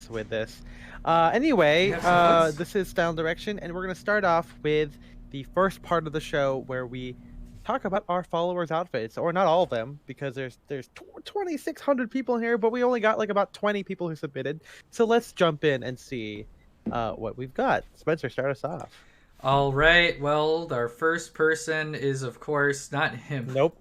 with this. Anyway, You have some hooks? this is Style and Direction, and we're going to start off with the first part of the show where we talk about our followers' outfits, or not all of them, because there's 2,600 people in here, but we only got like about 20 people who submitted. So let's jump in and see what we've got. Spencer, start us off. All right. Well, our first person is, of course, not him. Nope,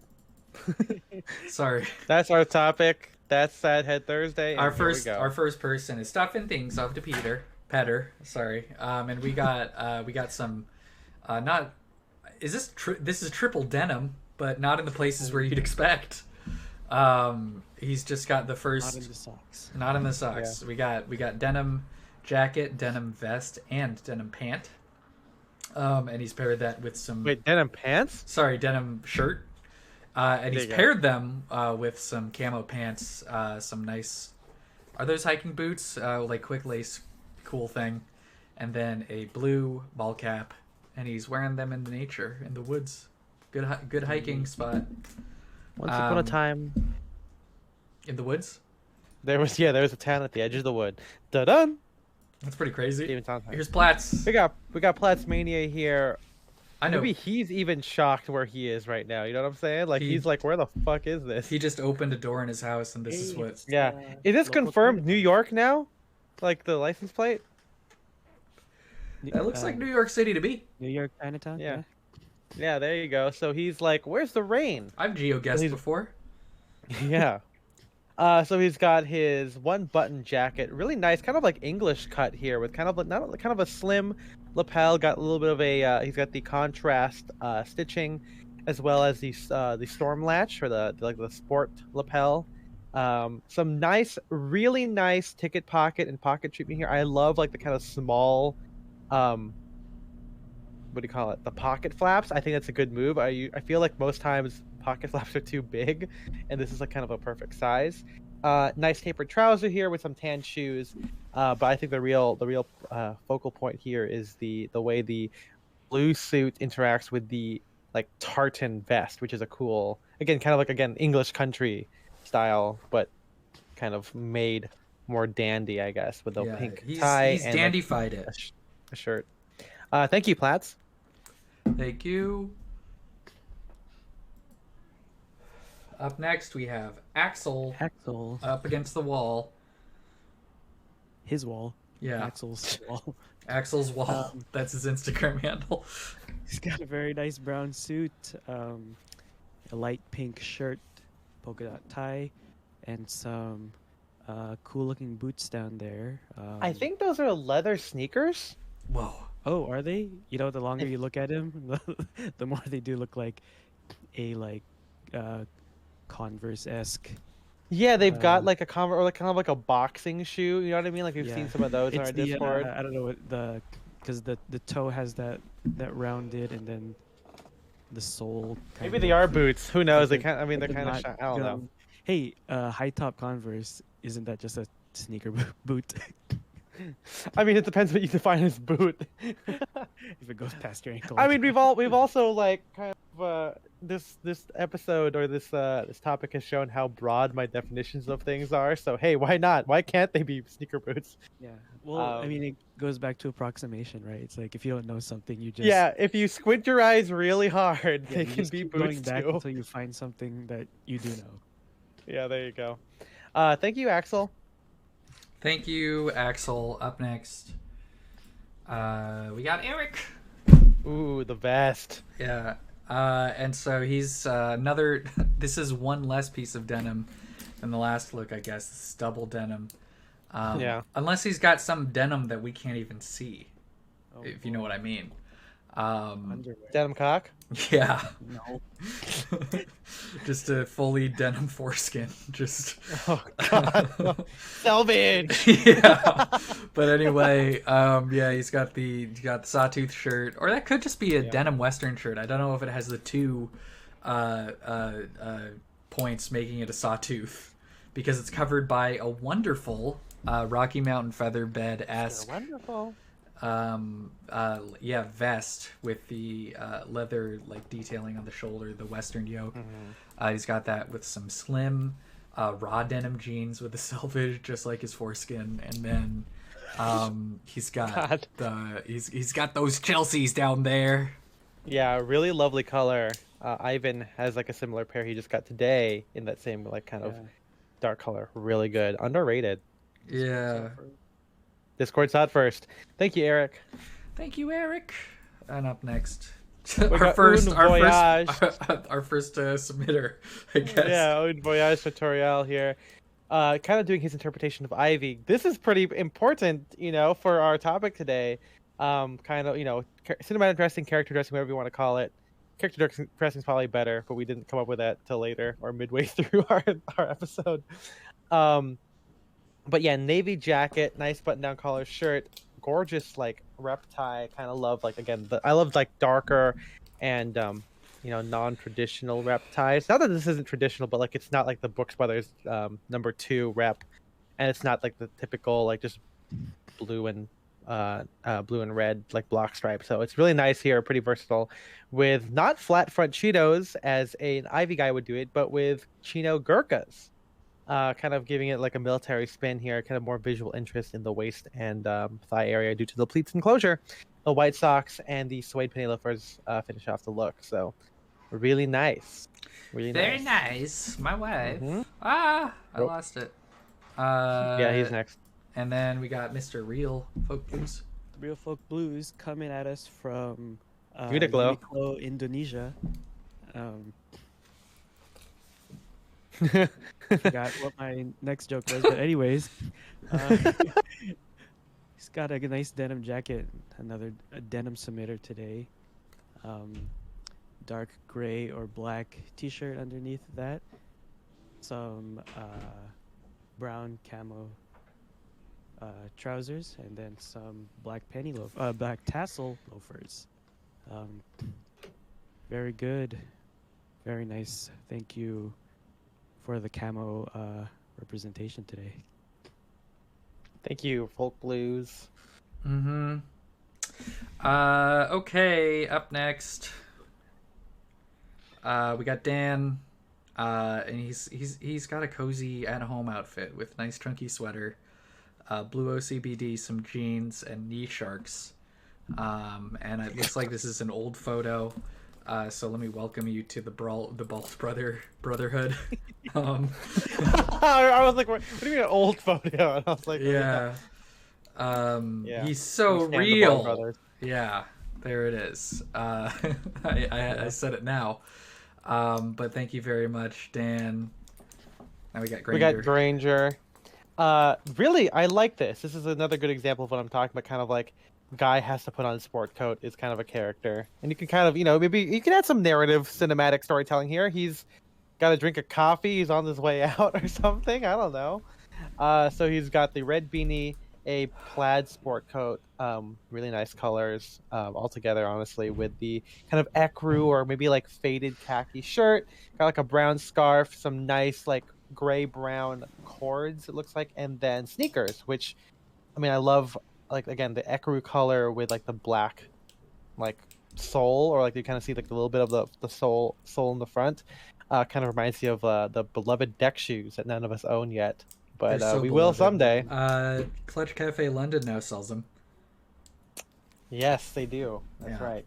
Sorry. that's our topic. That's SadHead Thursday, Our and here we first our go. first person is stuffing things off to Petter. Sorry. And we got some. Not. Is this is triple denim, but not in the places where you'd expect. He's just got the Not first. in the socks. Not in the socks. We got denim jacket, denim vest, and denim pant. And he's paired that with some. Wait, denim pants? Sorry, denim shirt. And There he's you go. paired them with some camo pants, some nice. Are those hiking boots? Like quick lace, cool thing, and then a blue ball cap, and he's wearing them in the nature, in the woods. Good hiking spot. Once upon a Um, time, In the woods. there was a town at the edge of the wood. Da dun. That's pretty crazy. Even sounds like. Here's Platts. We got Platts Mania here. I know. Maybe he's even shocked where he is right now. You know what I'm saying? Like He- he's like, where the fuck is this? He just opened a door in his house, and this is what. It's, Yeah. Is this local confirmed Chinatown. New York now? Like the license plate? That looks like New York City to me. New York Chinatown. Yeah. Yeah, there you go. So he's like, where's the rain? I've geo-guessed He's- before. Yeah. So he's got his one button jacket, really nice, kind of like English cut here, with kind of a slim lapel. Got a little bit of a. He's got the contrast stitching, as well as the storm latch or the sport lapel. Some nice, really nice ticket pocket and pocket treatment here. I love like the kind of small, what do you call it? The pocket flaps. I think that's a good move. I feel like most times pocket flaps are too big, and this is like kind of a perfect size. Nice tapered trouser here with some tan shoes. But I think the real focal point here is the way the blue suit interacts with the like tartan vest, which is a cool, again, kind of like English country style, but kind of made more dandy, I guess, with the Yeah, pink he's tie he's and like, dandified it. a shirt. Thank you, Platts. Thank you. Up next, we have Axel Axel, up against the wall. his wall. Yeah, Axel's wall. Axel's wall. That's his Instagram handle. He's got a very nice brown suit, a light pink shirt, polka dot tie, and some cool-looking boots down there. I think those are leather sneakers. Whoa. Oh, are they? You know, the longer If- you look at him, the more they do look like a Converse-esque. Yeah, they've got Uh, like a Converse or like kind of like a boxing shoe. You know what I mean? Like we've Yeah. seen some of those on It's our the Discord. I don't know what because the toe has that rounded, and then the sole. Maybe kind they of are boots. Who knows? They like kind. I mean, they're like a kind of. knot I don't know. gum. Hey, high top Converse, isn't that just a sneaker boot? I mean, it depends what you define as boot. If it goes past your ankle. I mean, we've also like kind of this episode or this topic has shown how broad my definitions of things are. So hey, why not? Why can't they be sneaker boots? Yeah. Well, I Um, mean, it goes back to approximation, right? It's like if you don't know something, you just Yeah, if you squint your eyes really hard, yeah, they you can just be keep boots going back too. until you find something that you do know. Yeah, there you go. Thank you, Axel. Thank you, Axel. Up next, we got Eric. Ooh, the best. Yeah. And so he's another. This is one less piece of denim than the last look, I guess. This is double denim. Yeah. Unless he's got some denim that we can't even see, Oh, if you know what I mean. underwear. Denim cock. Yeah. No. Just a fully denim foreskin. Just. Oh God, selvage. Yeah. But anyway, yeah, he's got the sawtooth shirt, or that could just be a Yeah. denim western shirt. I don't know if it has the two points making it a sawtooth, because it's covered by a wonderful Rocky Mountain feather bed esque Wonderful. vest with the leather like detailing on the shoulder, the western yoke. Mm-hmm. He's got that with some slim raw denim jeans with the selvage, just like his foreskin, and then he's got he's got those Chelseas down there. Yeah, really lovely color. Ivan has like a similar pair he just got today in that same like kind of dark color. Really good. Underrated. Yeah. Discord's not first. Thank you, Eric. Thank you, Eric. And up next, We our got first Un Voyage. submitter, I guess. Yeah, Un Voyage Tutorial here. Kind of doing his interpretation of Ivy. This is pretty important, you know, for our topic today. Kind of, you know, cinematic dressing, character dressing, whatever you want to call it. Character dressing is probably better, but we didn't come up with that till later or midway through our episode. But yeah, navy jacket, nice button-down collar shirt, gorgeous like rep tie. Kind of love like again, I love like darker and you know, non-traditional rep ties. Not that this isn't traditional, but like it's not like the Brooks Brothers #2 rep, and it's not like the typical like just blue and red like block stripe. So it's really nice here, pretty versatile, with not flat front Cheetos as an Ivy guy would do it, but with chino Gurkhas. Kind of giving it like a military spin here, kind of more visual interest in the waist and thigh area due to the pleats enclosure. The white socks and the suede penny loafers finish off the look. So really nice. Really Very nice. nice. My wife. Mm-hmm. I lost it. Yeah, he's next. And then we got Mr. Real Folk Blues. Real Folk Blues coming at us from Uniqlo. Uniqlo, Indonesia. Forgot what my next joke was, but anyways, he's got a nice denim jacket, a denim submitter today. Dark gray or black t-shirt underneath that. Some brown camo trousers, and then some black black tassel loafers. Very good, very nice. Thank you for the camo representation today. Thank you, Folk Blues. Mm-hmm. Okay, up next. We got Dan. And he's got a cozy at-home outfit with nice chunky sweater, blue OCBD, some jeans, and knee sharks. And it looks like this is an old photo. So let me welcome you to the Bald Brotherhood. I was like, what do you mean an old photo? And I was like, yeah. Yeah. He's so We stand the Bald real. Brothers. Yeah, there it is. I said it now. But thank you very much, Dan. Now we got Granger. We got Granger. Really, I like this. This is another good example of what I'm talking about. Kind of like guy has to put on a sport coat is kind of a character, and you can kind of, you know, maybe you can add some narrative, cinematic storytelling here. He's got a drink of coffee. He's on his way out or something. I don't know. So he's got the red beanie, a plaid sport coat, really nice colors all together, honestly, with the kind of ecru or maybe like faded khaki shirt. Got like a brown scarf, some nice like gray brown cords, it looks like, and then sneakers, which, I mean, I love, like, again, the ecru color with like the black like sole, or like you kind of see like a little bit of the sole in the front. Kind of reminds you of the beloved deck shoes that none of us own yet. But So we will beloved. someday. Clutch Cafe London now sells them. Yes, they do. That's Yeah. right.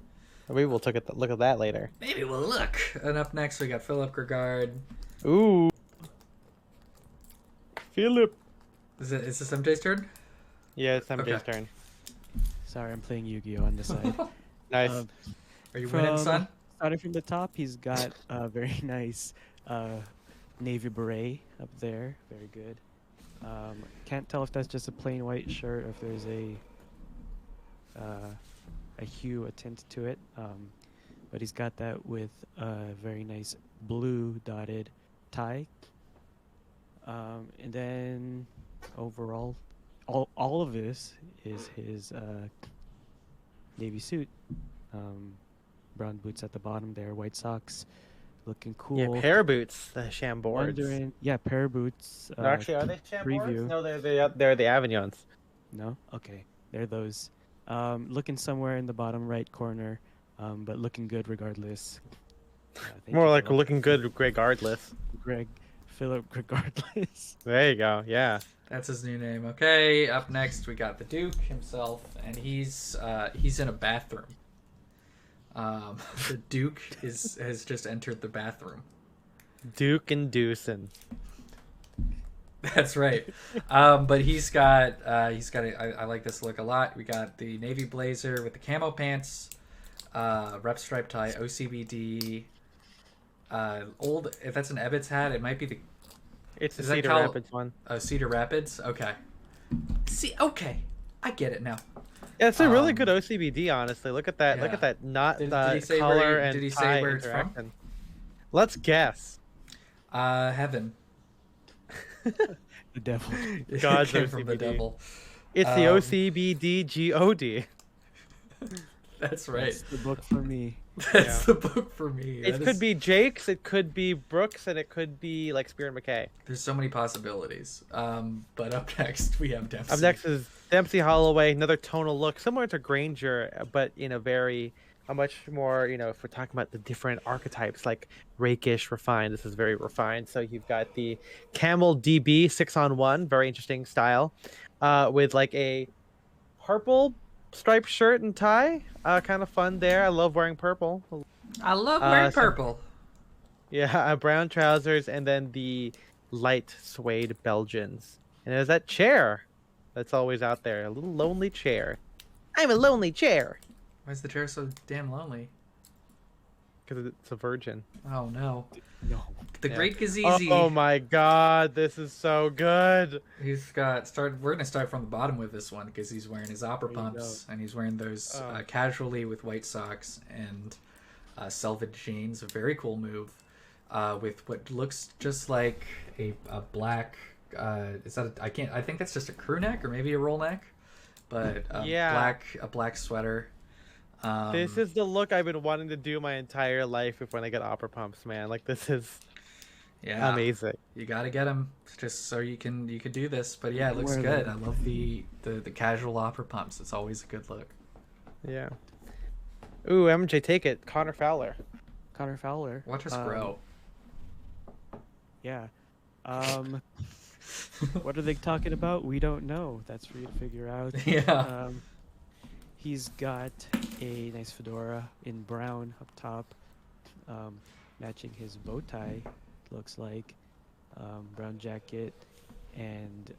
We will look at that later. Maybe we'll look. And up next we got Philip Gregard. Ooh. Philip. Is this MJ's turn? Yeah, it's MJ's Okay. turn. Sorry, I'm playing Yu-Gi-Oh on the side. Nice. Are you winning, son? Starting from the top, he's got a very nice navy beret up there. Very good. Can't tell if that's just a plain white shirt or if there's a hue, a tint to it. But he's got that with a very nice blue dotted tie. And then overall, all of this is his navy suit. Brown boots at the bottom there, white socks, looking cool. Yeah, pair boots, the Chambords. Pair boots. No, actually, are they Chambords? preview. No, they're the Avignons. No? Okay. They're those. Looking somewhere in the bottom right corner, but looking good regardless. Thank More you, like Philip. looking good regardless. Greg. Philip regardless. There you go. Yeah. That's his new name. Okay, up next we got the Duke himself, and he's in a bathroom. The Duke has just entered the bathroom. Duke and Deucin. That's right. But he's got I like this look a lot. We got the navy blazer with the camo pants, rep stripe tie, OCBD. If that's an Ebbets hat, it might be the. It's the Cedar Rapids one. Oh, Cedar Rapids. Okay. Okay, I get it now. Yeah, it's a really good OCBD. Honestly, look at that. Yeah. Look at that. Not did the he say color and did he tie say where it's interaction. from? Let's guess. Heaven. The devil. God's Came OCBD. from the devil. It's the OCBD-GOD. That's right. That's the book for me. That's the book for me. It could be Jake's, it could be Brooks, and it could be like Spear and McKay. There's so many possibilities. But up next we have Dempsey. Up next is Dempsey Holloway, another tonal look similar to Granger, but in a much more, if we're talking about the different archetypes, like rakish, refined, this is very refined. So you've got the Camel DB 6-on-1, very interesting style, with like a purple striped shirt and tie, kind of fun there. I love wearing purple. I love wearing purple. Yeah, brown trousers, and then the light suede Belgians. And there's that chair that's always out there, a little lonely chair. I'm a lonely chair. Why is the chair so damn lonely? Because it's a virgin. Oh no. No. The Great Gazizi. Oh my god, this is so good. He's got we're gonna start from the bottom with this one because he's wearing his opera pumps and he's wearing those casually with white socks and selvage jeans. A very cool move with what looks just like a black. Is that I think that's just a crew neck or maybe a roll neck, but a black sweater. This is the look I've been wanting to do my entire life when I get opera pumps, man. Like, this is amazing. You gotta get them just so you can do this. But yeah, it looks good. I love the casual opera pumps. It's always a good look. Yeah. Ooh, MJ, take it. Connor Fowler. Watch us grow. Yeah. What are they talking about? We don't know. That's for you to figure out. Yeah. He's got a nice fedora in brown up top, matching his bow tie, looks like. Brown jacket and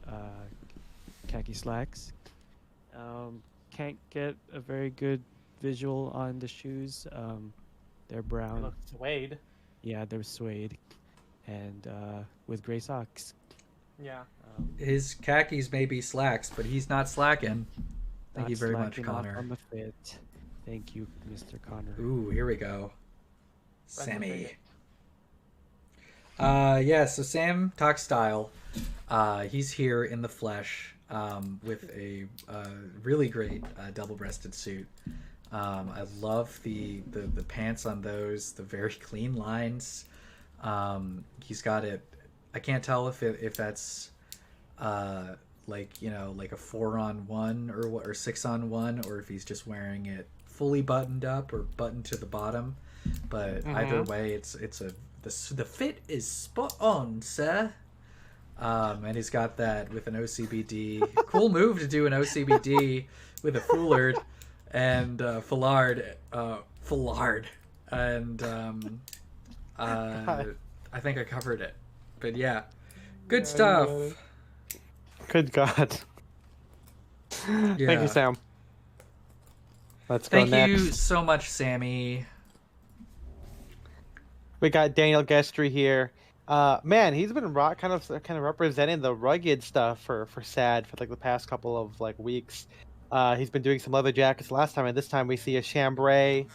khaki slacks. Can't get a very good visual on the shoes. They're brown. Look, suede. Yeah, they're suede. And with gray socks. Yeah. His khakis may be slacks, but he's not slacking. Thank you very much, slacking off Connor. on the fit. Thank you, Mr. Connor. Ooh, here we go. That's Sammy. Yeah, so Sam talks style. He's here in the flesh with a really great double-breasted suit. I love the pants on those, the very clean lines. He's got it. I can't tell if that's like a 4-on-1 or 6-on-1, or if he's just wearing it fully buttoned up or buttoned to the bottom. But either way, the fit is spot on, sir. And he's got that with an OCBD. Cool move to do an OCBD with a foulard and foulard. And I think I covered it. But yeah, good stuff. Good God. Yeah. Thank you, Sam. Let's go next. Thank you so much, Sammy. We got Daniel Gestry here. Man, he's been kind of representing the rugged stuff for SAD for like the past couple of like weeks. He's been doing some leather jackets last time, and this time we see a chambray,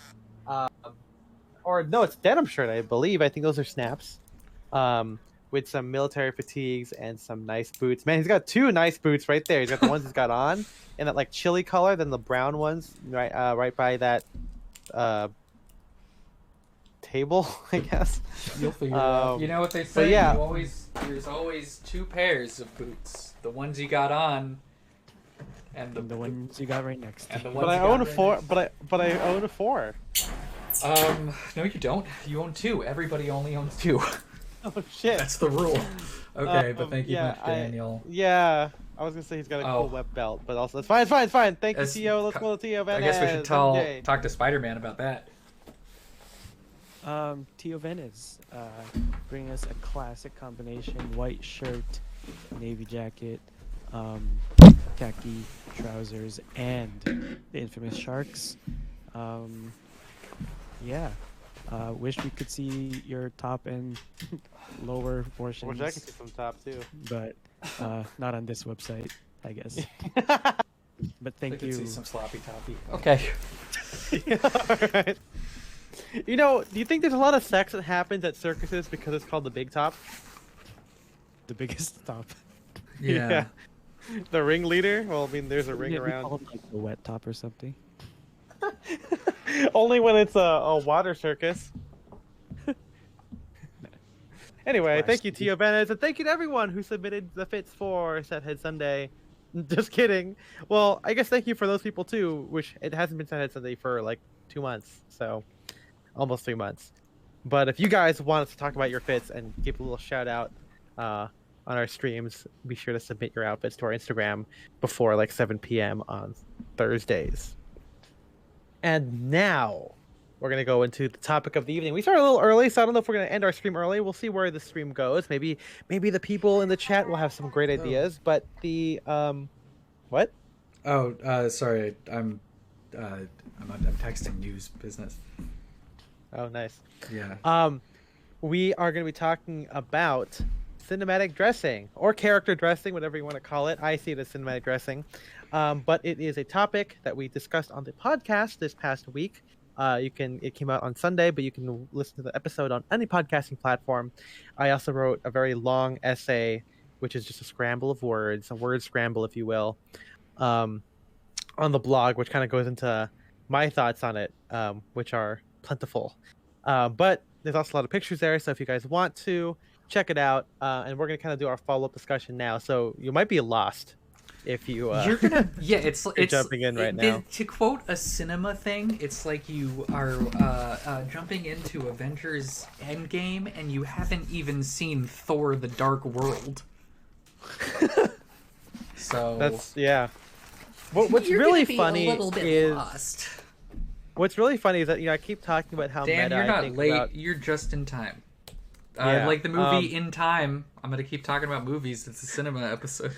or no, it's denim shirt, I believe. I think those are snaps, with some military fatigues and some nice boots. Man, he's got two nice boots right there. He's got the ones he's got on in that like chili color, then the brown ones right by that table, I guess. You'll figure it out. You know what they say? Yeah. There's always two pairs of boots. The ones you got on, and the ones you got right next. And the ones but I you got own a right four. next. But I own a 4. No, you don't. You own 2. Everybody only owns 2. Oh shit. That's the rule. Okay, but thank you yeah, much, Daniel. I was gonna say he's got a cool web belt, but also it's fine. Thank you, Tio. Let's go to Tio. I guess we should talk to Spider-Man about that. Tio Venice, bringing us a classic combination: white shirt, navy jacket, khaki trousers, and the infamous sharks. Yeah. Wish we could see your top and lower portions. Wish I could see some top too. But not on this website, I guess. But thank you. See some sloppy toppy. Okay. Alright. You know, do you think there's a lot of sex that happens at circuses because it's called the big top? The biggest top. Yeah. The ringleader? Well, I mean, there's a ring We around. call it like the wet top or something. Only when it's a water circus. Anyway, thank you, Tio Venice, and thank you to everyone who submitted the fits for SadHead Sunday. Just kidding. Well, I guess thank you for those people too, which it hasn't been SadHead Sunday for like 2 months, so almost 3 months. But if you guys want us to talk about your fits and give a little shout out on our streams, be sure to submit your outfits to our Instagram before like 7 p.m. on Thursdays. And now we're going to go into the topic of the evening. We started a little early, so I don't know if we're going to end our stream early. We'll see where the stream goes. Maybe the people in the chat will have some great ideas. But the what? Oh, sorry. I'm texting news business. Oh, nice. Yeah. We are going to be talking about cinematic dressing or character dressing, whatever you want to call it. I see it as cinematic dressing. But it is a topic that we discussed on the podcast this past week. It came out on Sunday, but you can listen to the episode on any podcasting platform. I also wrote a very long essay, which is just a scramble of words, a word scramble, if you will, on the blog, which kind of goes into my thoughts on it, which are plentiful. But there's also a lot of pictures there, so if you guys want to check it out, and we're going to kind of do our follow-up discussion now, so you might be lost if you you're gonna it's jumping in right now. To quote a cinema thing, it's like you are jumping into Avengers Endgame and you haven't even seen Thor: The Dark World. So that's what's really funny is lost. What's really funny is that I keep talking about how Dan, meta you're not I think late. about... You're just in time. Yeah, like the movie In Time. I'm gonna keep talking about movies. It's a cinema episode.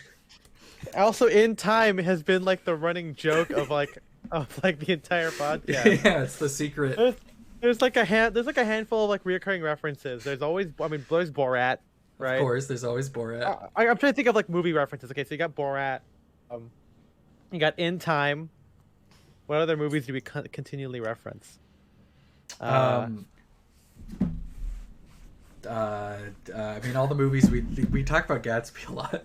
Also, In Time has been like the running joke of the entire podcast. Yeah, it's the secret. There's like a handful of like reoccurring references. There's always there's Borat, right? Of course, there's always Borat. I'm trying to think of like movie references. Okay, so you got Borat, you got In Time. What other movies do we continually reference? I mean, all the movies we talk about Gatsby a lot.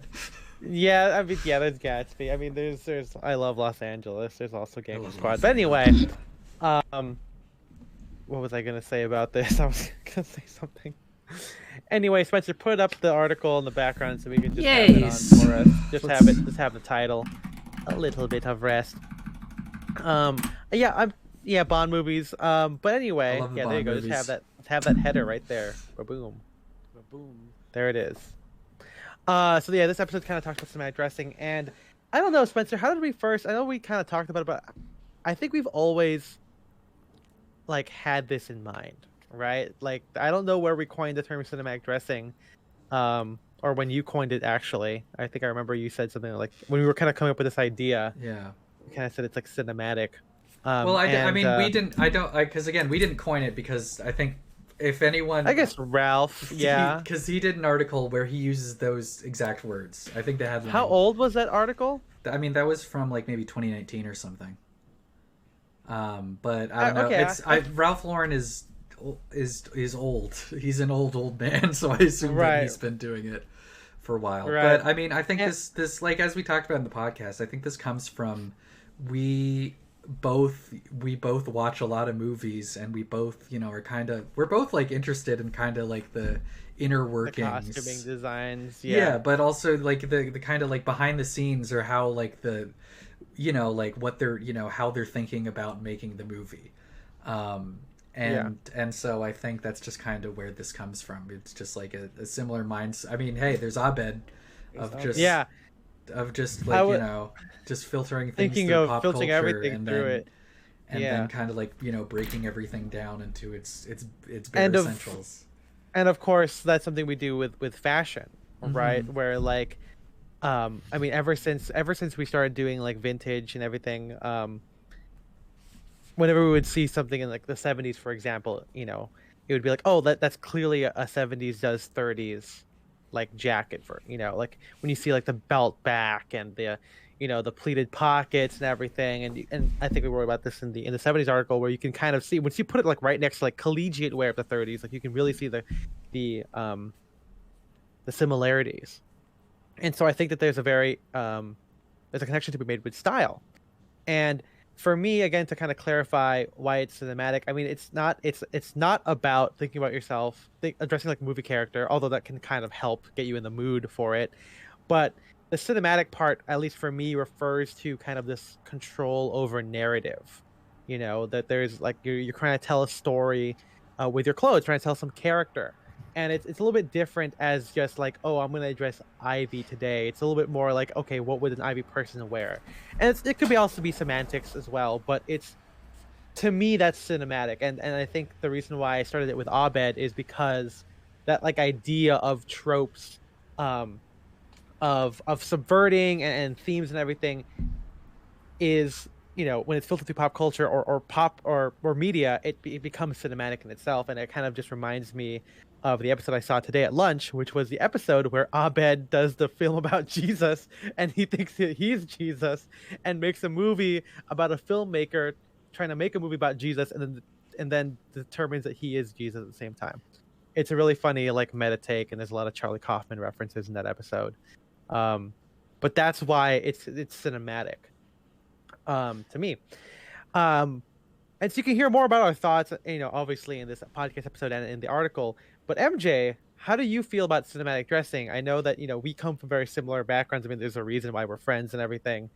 Yeah, there's Gatsby. I mean, there's I Love Los Angeles. There's also Gangster Squad. But anyway, what was I gonna say about this? I was gonna say something. Anyway, Spencer, put up the article in the background so we can just have it on for us. Just have the title. A little bit of rest. Bond movies. But anyway, there you go. Movies. Just have that header right there. Ba-boom. Ba-boom. There it is. This episode kind of talks about cinematic dressing, and I don't know, Spencer, how did we first? I know we kind of talked about it, but I think we've always like had this in mind, right? Like, I don't know where we coined the term cinematic dressing, or when you coined it. Actually, I think I remember you said something like when we were kind of coming up with this idea. Yeah. You kind of said it's like cinematic. We didn't. Because again, we didn't coin it because I think. If anyone, I guess Ralph, because he did an article where he uses those exact words. I think they had. How old was that article? I mean, that was from like maybe 2019 or something. But I don't know. Okay, Ralph Lauren is old. He's an old man, so I assume that he's been doing it for a while. Right. But I mean, I think this like as we talked about in the podcast, I think this comes from we both watch a lot of movies, and we both we're both like interested in kind of like the inner workings, the costuming designs, but also like the kind of like behind the scenes, or how like the like what they're how they're thinking about making the movie, And so I think that's just kind of where this comes from. It's just like a similar mindset. I mean, hey, there's Abed of just Yeah, of just I like, was just filtering things thinking through of pop filtering culture, everything through it. and then Yeah, kind of like, breaking everything down into its bare and of essentials. and of course that's something we do with fashion, right? Hmm. Where like, I mean, ever since we started doing like vintage and everything, whenever we would see something in like the 70s, for example, it would be like, oh, that's clearly a 70s does 30s like jacket, for like when you see like the belt back and the pleated pockets and everything. And I think we wrote about this in the 70s article, where you can kind of see, once you put it like right next to like collegiate wear of the 30s, like you can really see the the similarities. And so I think that there's a connection to be made with style. And for me, again, to kind of clarify why it's cinematic, I mean, it's not about thinking about yourself, addressing like a movie character, although that can kind of help get you in the mood for it. But the cinematic part, at least for me, refers to kind of this control over narrative. That there's like you're trying to tell a story with your clothes, trying to tell some character. And it's a little bit different as just like, oh, I'm gonna address Ivy today. It's a little bit more like, okay, what would an Ivy person wear? And it could be also be semantics as well, but it's, to me, that's cinematic. And I think the reason why I started it with Abed is because that like idea of tropes, um of subverting and themes and everything is, when it's filtered through pop culture or pop or media, it becomes cinematic in itself. And it kind of just reminds me of the episode I saw today at lunch, which was the episode where Abed does the film about Jesus, and he thinks that he's Jesus, and makes a movie about a filmmaker trying to make a movie about Jesus, and then determines that he is Jesus at the same time. It's a really funny like meta take, and there's a lot of Charlie Kaufman references in that episode. um but that's why it's cinematic, to me. um and so you can hear more about our thoughts, obviously in this podcast episode and in the article. But MJ, how do you feel about cinematic dressing? I know that we come from very similar backgrounds. I mean, there's a reason why we're friends and everything.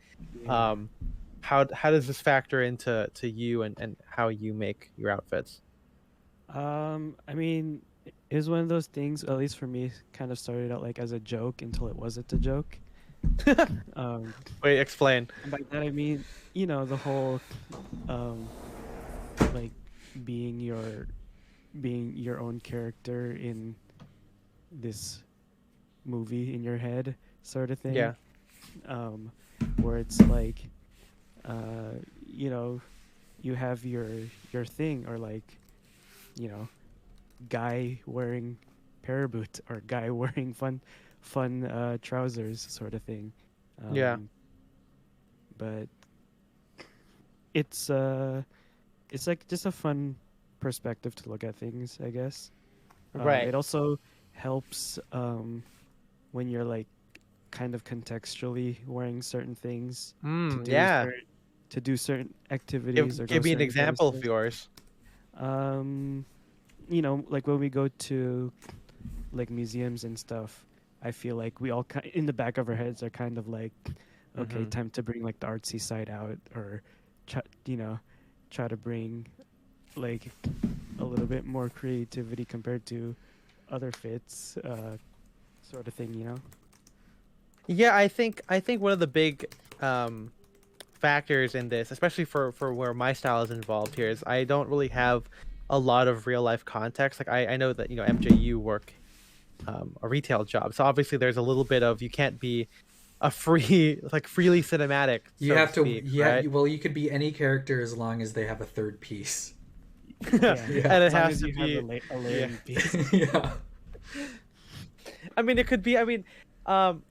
Yeah. um how does this factor into you and how you make your outfits? I mean, it was one of those things, at least for me, kind of started out like as a joke until it wasn't a joke. Um, Wait, explain. and by that I mean, the whole, um, like being your own character in this movie in your head, sort of thing. Yeah. Um, where it's like, uh, you know, you have your thing, or like, you know, guy wearing para boots or guy wearing fun trousers, sort of thing. Yeah. Um, but it's like just a fun perspective to look at things, I guess. Right. It also helps when you're like kind of contextually wearing certain things to do Yeah. certain, activities or Give go me an certain example of places. yours. Um, like when we go to like museums and stuff, I feel like we all in the back of our heads are kind of like, okay, Mhm. time to bring like the artsy side out, or try, try to bring like a little bit more creativity compared to other fits, sort of thing. Yeah, I think one of the big factors in this, especially for where my style is involved here, is I don't really have a lot of real life context. Like I know that MJU work a retail job, so obviously there's a little bit of, you can't be a free like freely cinematic, You so to have to, speak, yeah. right? Well, you could be any character as long as they have a third piece. Yeah, Yeah. And it as long has as to you have be, a yeah. layering piece. Yeah. I mean, it could be. I mean,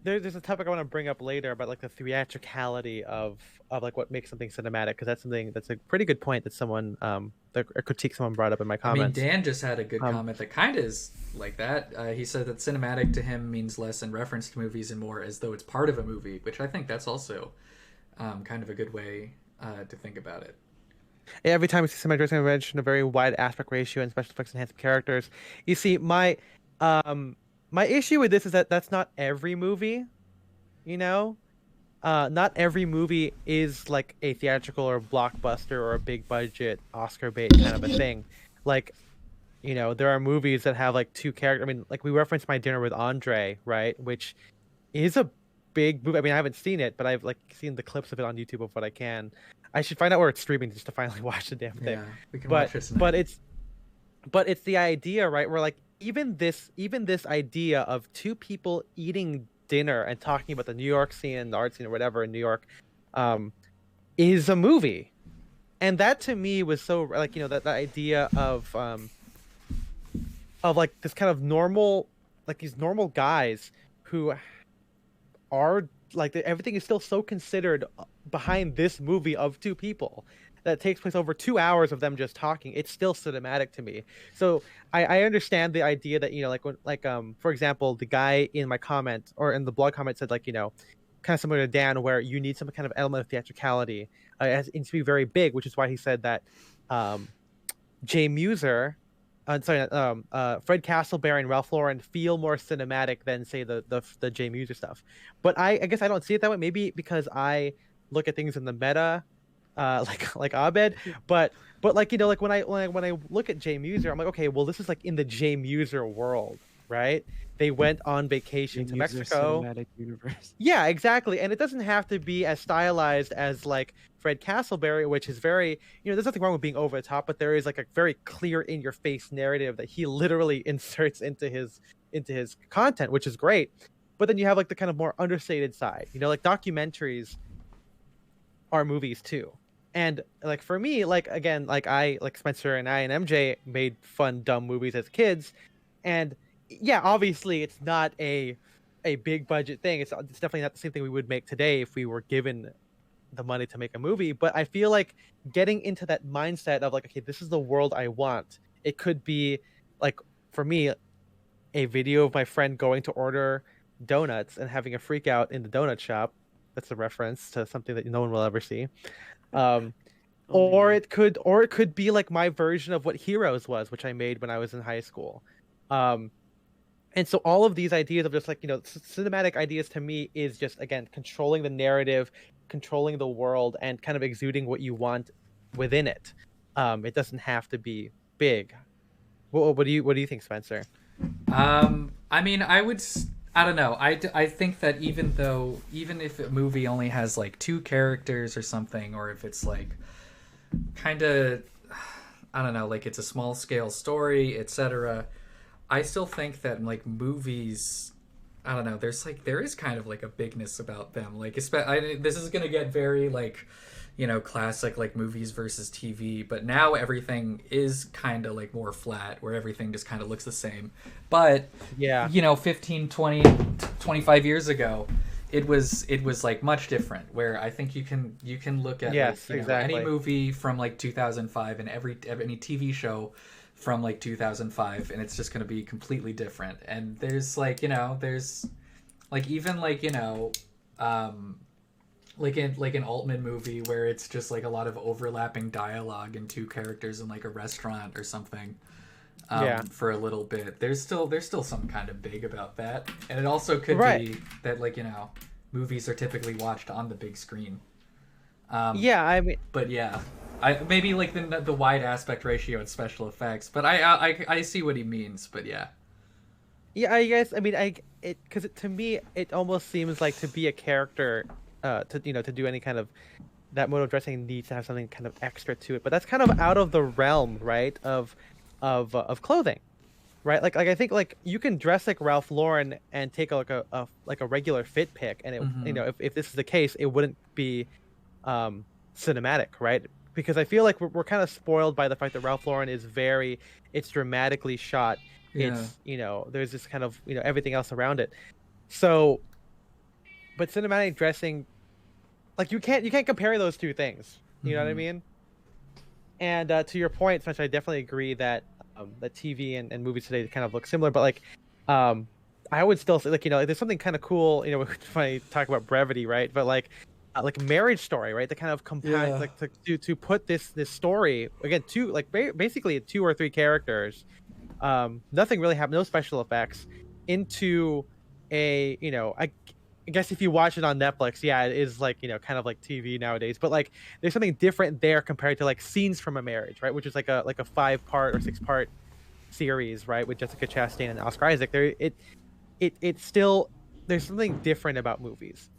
there's a topic I want to bring up later about like the theatricality of like what makes something cinematic, because that's a pretty good point that someone a critique someone brought up in my I mean, comments. Dan just had a good Um, comment that kind of is like that. He said that cinematic to him means less in reference to movies and more as though it's part of a movie, which I think that's also kind of a good way to think about it. Every time we see somebody dressing, I mentioned a very wide aspect ratio and special effects and handsome characters. You see, um my issue with this is that that's not every movie. You know, not every movie is like a theatrical or blockbuster or a big budget Oscar bait kind of a thing. like, there are movies that have like two characters. I mean, like we referenced My Dinner with Andre, right? Which is a big movie. I mean, I haven't seen it, but I've like seen the clips of it on YouTube of what I can. I should find out where it's streaming just to finally watch the damn thing. Yeah, we can But watch it tonight. but it's the idea, right? Where like even this idea of two people eating dinner and talking about the New York scene, the art scene, or whatever in New York, is a movie. And that to me was so like that idea of like this kind of normal, like these normal guys who are like everything is still so considered behind this movie of two people that takes place over 2 hours of them just talking. It's still cinematic to me. So I understand the idea that like when for example, the guy in my comment or in the blog comment said like kind of similar to Dan, where you need some kind of element of theatricality. It needs to be very big, which is why he said that Jay Muser, Fred Castleberry and Ralph Lauren feel more cinematic than say the Jay Muser stuff. But I guess I don't see it that way. Maybe because I look at things in the meta, like Abed. But like like when I look at Jay Muser, I'm like, okay, well this is like in the Jay Muser world, right? They went on vacation to Mexico. Cinematic universe. Yeah, exactly. And it doesn't have to be as stylized as like Fred Castleberry, which is very, there's nothing wrong with being over the top, but there is like a very clear in your face narrative that he literally inserts into his content, which is great. But then you have like the kind of more understated side, like documentaries are movies too. And like for me, like again, like Spencer and I and MJ made fun, dumb movies as kids. And yeah, obviously it's not a big budget thing. It's definitely not the same thing we would make today if we were given the money to make a movie. But I feel like getting into that mindset of like, okay, this is the world I want. It could be like, for me, a video of my friend going to order donuts and having a freak out in the donut shop. That's a reference to something that no one will ever see. Or it could be like my version of what Heroes was, which I made when I was in high school. And so all of these ideas of just like, cinematic ideas to me is just, again, controlling the narrative, controlling the world, and kind of exuding what you want within it. It doesn't have to be big. What do you think, Spencer? I mean, I don't know. I think that even if a movie only has like two characters or something, or if it's like kind of, I don't know, like it's a small scale story, etc. I still think that like movies, I don't know, there is kind of like a bigness about them. Like this is gonna get very like, classic like movies versus TV, but now everything is kind of like more flat, where everything just kind of looks the same. But yeah, 15, 20, 25 years ago, it was like much different, where I think you can look at exactly. Any movie from like 2005 and any TV show from like 2005, and it's just going to be completely different. And there's like there's like even like like an Altman movie where it's just like a lot of overlapping dialogue and two characters in like a restaurant or something for a little bit. There's still some kind of big about that. And it also could be that like movies are typically watched on the big screen. I mean, but yeah, maybe like the wide aspect ratio and special effects, but I see what he means. But yeah, I guess, I mean, because to me it almost seems like to be a character, to do any kind of that mode of dressing needs to have something kind of extra to it. But that's kind of out of the realm, right, of clothing, right? Like I think like you can dress like Ralph Lauren and take a regular fit pick, and it if this is the case, it wouldn't be cinematic, right? Because I feel like we're kind of spoiled by the fact that Ralph Lauren is it's dramatically shot. Yeah. It's there's this kind of everything else around it. So, but cinematic dressing, like you can't compare those two things. You know what I mean? And to your point, Spencer, I definitely agree that that TV and movies today kind of look similar. But like, I would still say like there's something kind of cool. When I talk about brevity, right? But like Marriage Story, right? To kind of compact, like to put this story again, basically 2 or 3 characters, nothing really happened, no special effects, into a I guess if you watch it on Netflix, yeah, it is like, kind of like TV nowadays. But like, there's something different there compared to like Scenes from a Marriage, right? Which is like a 5-part or 6-part series, right, with Jessica Chastain and Oscar Isaac. It's still, there's something different about movies.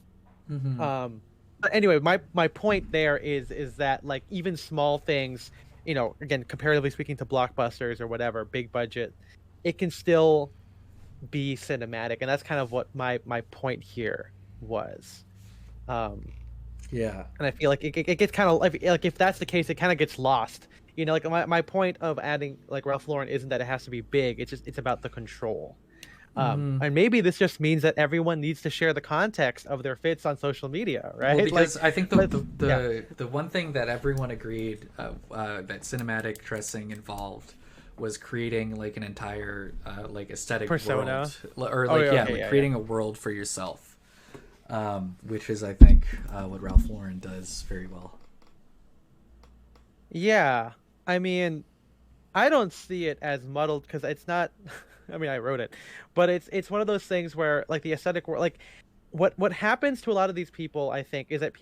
Mm-hmm. But anyway, my point there is that like even small things, again, comparatively speaking to blockbusters or whatever, big budget, it can still be cinematic, and that's kind of what my point here was. Um, Yeah. and I feel like it gets kind of like if that's the case, it kind of gets lost. Like my point of adding like Ralph Lauren isn't that it has to be big. It's about the control. Mm-hmm. And maybe this just means that everyone needs to share the context of their fits on social media, right? Well, because I think yeah. the one thing that everyone agreed that cinematic dressing involved was creating like an entire like aesthetic Persona. world, or Oh, like yeah, okay, creating a world for yourself, which is I think what Ralph Lauren does very well. Yeah. I mean, I don't see it as muddled because it's not. I mean, I wrote it, but it's one of those things where like the aesthetic world, like what happens to a lot of these people, I think, is that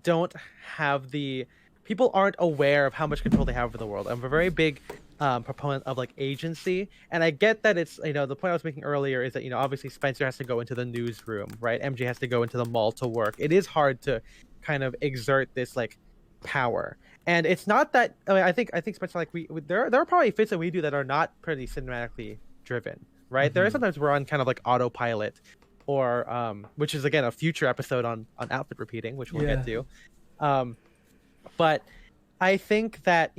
don't have the people aren't aware of how much control they have over the world. I'm a very big proponent of like agency, and I get that it's the point I was making earlier is that obviously Spencer has to go into the newsroom, right? MJ has to go into the mall to work. It is hard to kind of exert this like power. And it's not that I mean I think Spencer, like there are probably fits that we do that are not pretty cinematically driven, right? There are Mm-hmm. sometimes we're on kind of like autopilot, or which is again a future episode on outfit repeating, which we'll Yeah. get to. Um, but I think that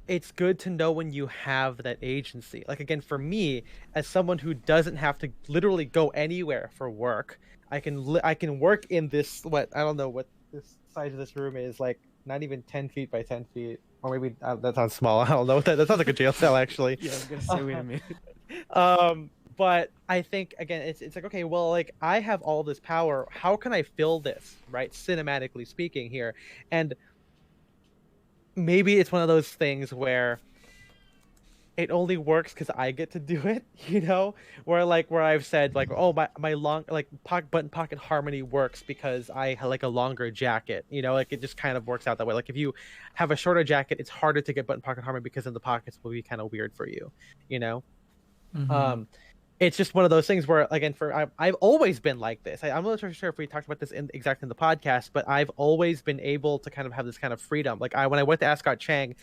it's good to know when you have that agency. Like again, for me, as someone who doesn't have to literally go anywhere for work, I can work in this, what I don't know what this size of this room is, like not even 10 feet by 10 feet, or maybe that sounds small. I don't know. That sounds like a jail cell actually. Yeah, I was gonna say, wait a minute. But I think again, it's like, okay, well, like I have all this power. How can I fill this, right? Cinematically speaking here, and maybe it's one of those things where it only works because I get to do it, where I've said like, oh, my long like button pocket harmony works because I like a longer jacket, like it just kind of works out that way. Like if you have a shorter jacket, it's harder to get button pocket harmony because then the pockets will be kind of weird for you, you know. Mm-hmm. Um, it's just one of those things where again, I've always been like this. I'm not sure if we talked about this exactly in the podcast, but I've always been able to kind of have this kind of freedom. Like when I went to Ascot Chang,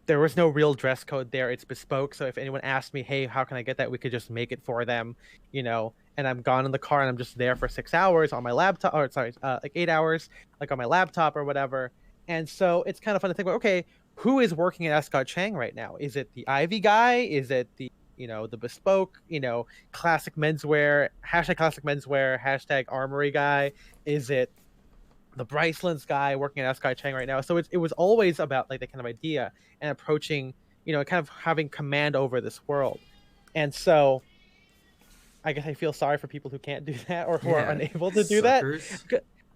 there was no real dress code there. It's bespoke. So if anyone asked me, hey, how can I get that? We could just make it for them, and I'm gone in the car and I'm just there for 6 hours on my laptop, or sorry, like 8 hours, like on my laptop or whatever. And so it's kind of fun to think about, okay, who is working at Ascot Chang right now? Is it the Ivy guy? Is it the bespoke, classic menswear, hashtag armory guy? Is it the Brycelands guy working at Ascot Chang right now? So it was always about like that kind of idea and approaching, kind of having command over this world. And so I guess I feel sorry for people who can't do that or who are Yeah. unable to do that. Suckers.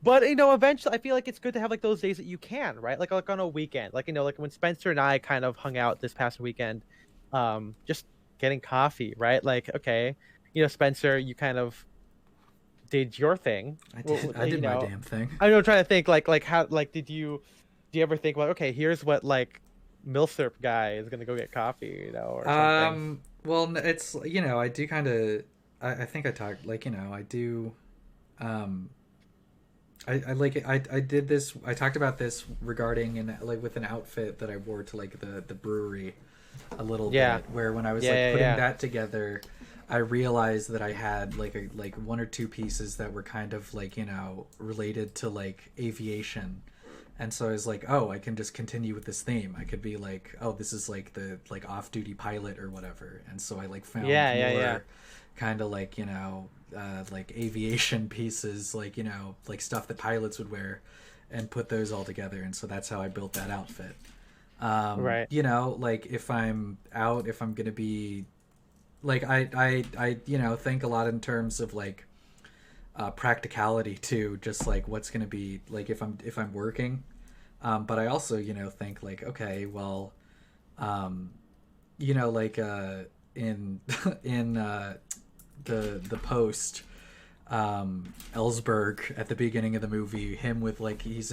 But eventually I feel like it's good to have like those days that you can, right? Like on a weekend. Like like when Spencer and I kind of hung out this past weekend, just getting coffee, right? Like, okay, Spencer, you kind of did your thing. I did my damn thing. I know, trying to think like how, like, do you ever think like, okay, here's what like Milsurp guy is gonna go get coffee, or something? Well, it's I do kind of. I think I talked like I do. I like it. I did this. I talked about this regarding with an outfit that I wore to like the brewery a little Yeah. bit, where when I was Yeah, putting yeah. that together, I realized that I had like one or two pieces that were kind of like related to like aviation. And so I was like, oh, I can just continue with this theme. I could be like, oh, this is like the like off-duty pilot or whatever. And so I like found Yeah. kind of like like aviation pieces, like like stuff that pilots would wear, and put those all together. And so that's how I built that outfit. Right. Like if I'm out, if I'm gonna be like I think a lot in terms of like practicality too, just like what's gonna be like if I'm working, but I also think like, okay, well, like in in the post, Ellsberg at the beginning of the movie, him with like he's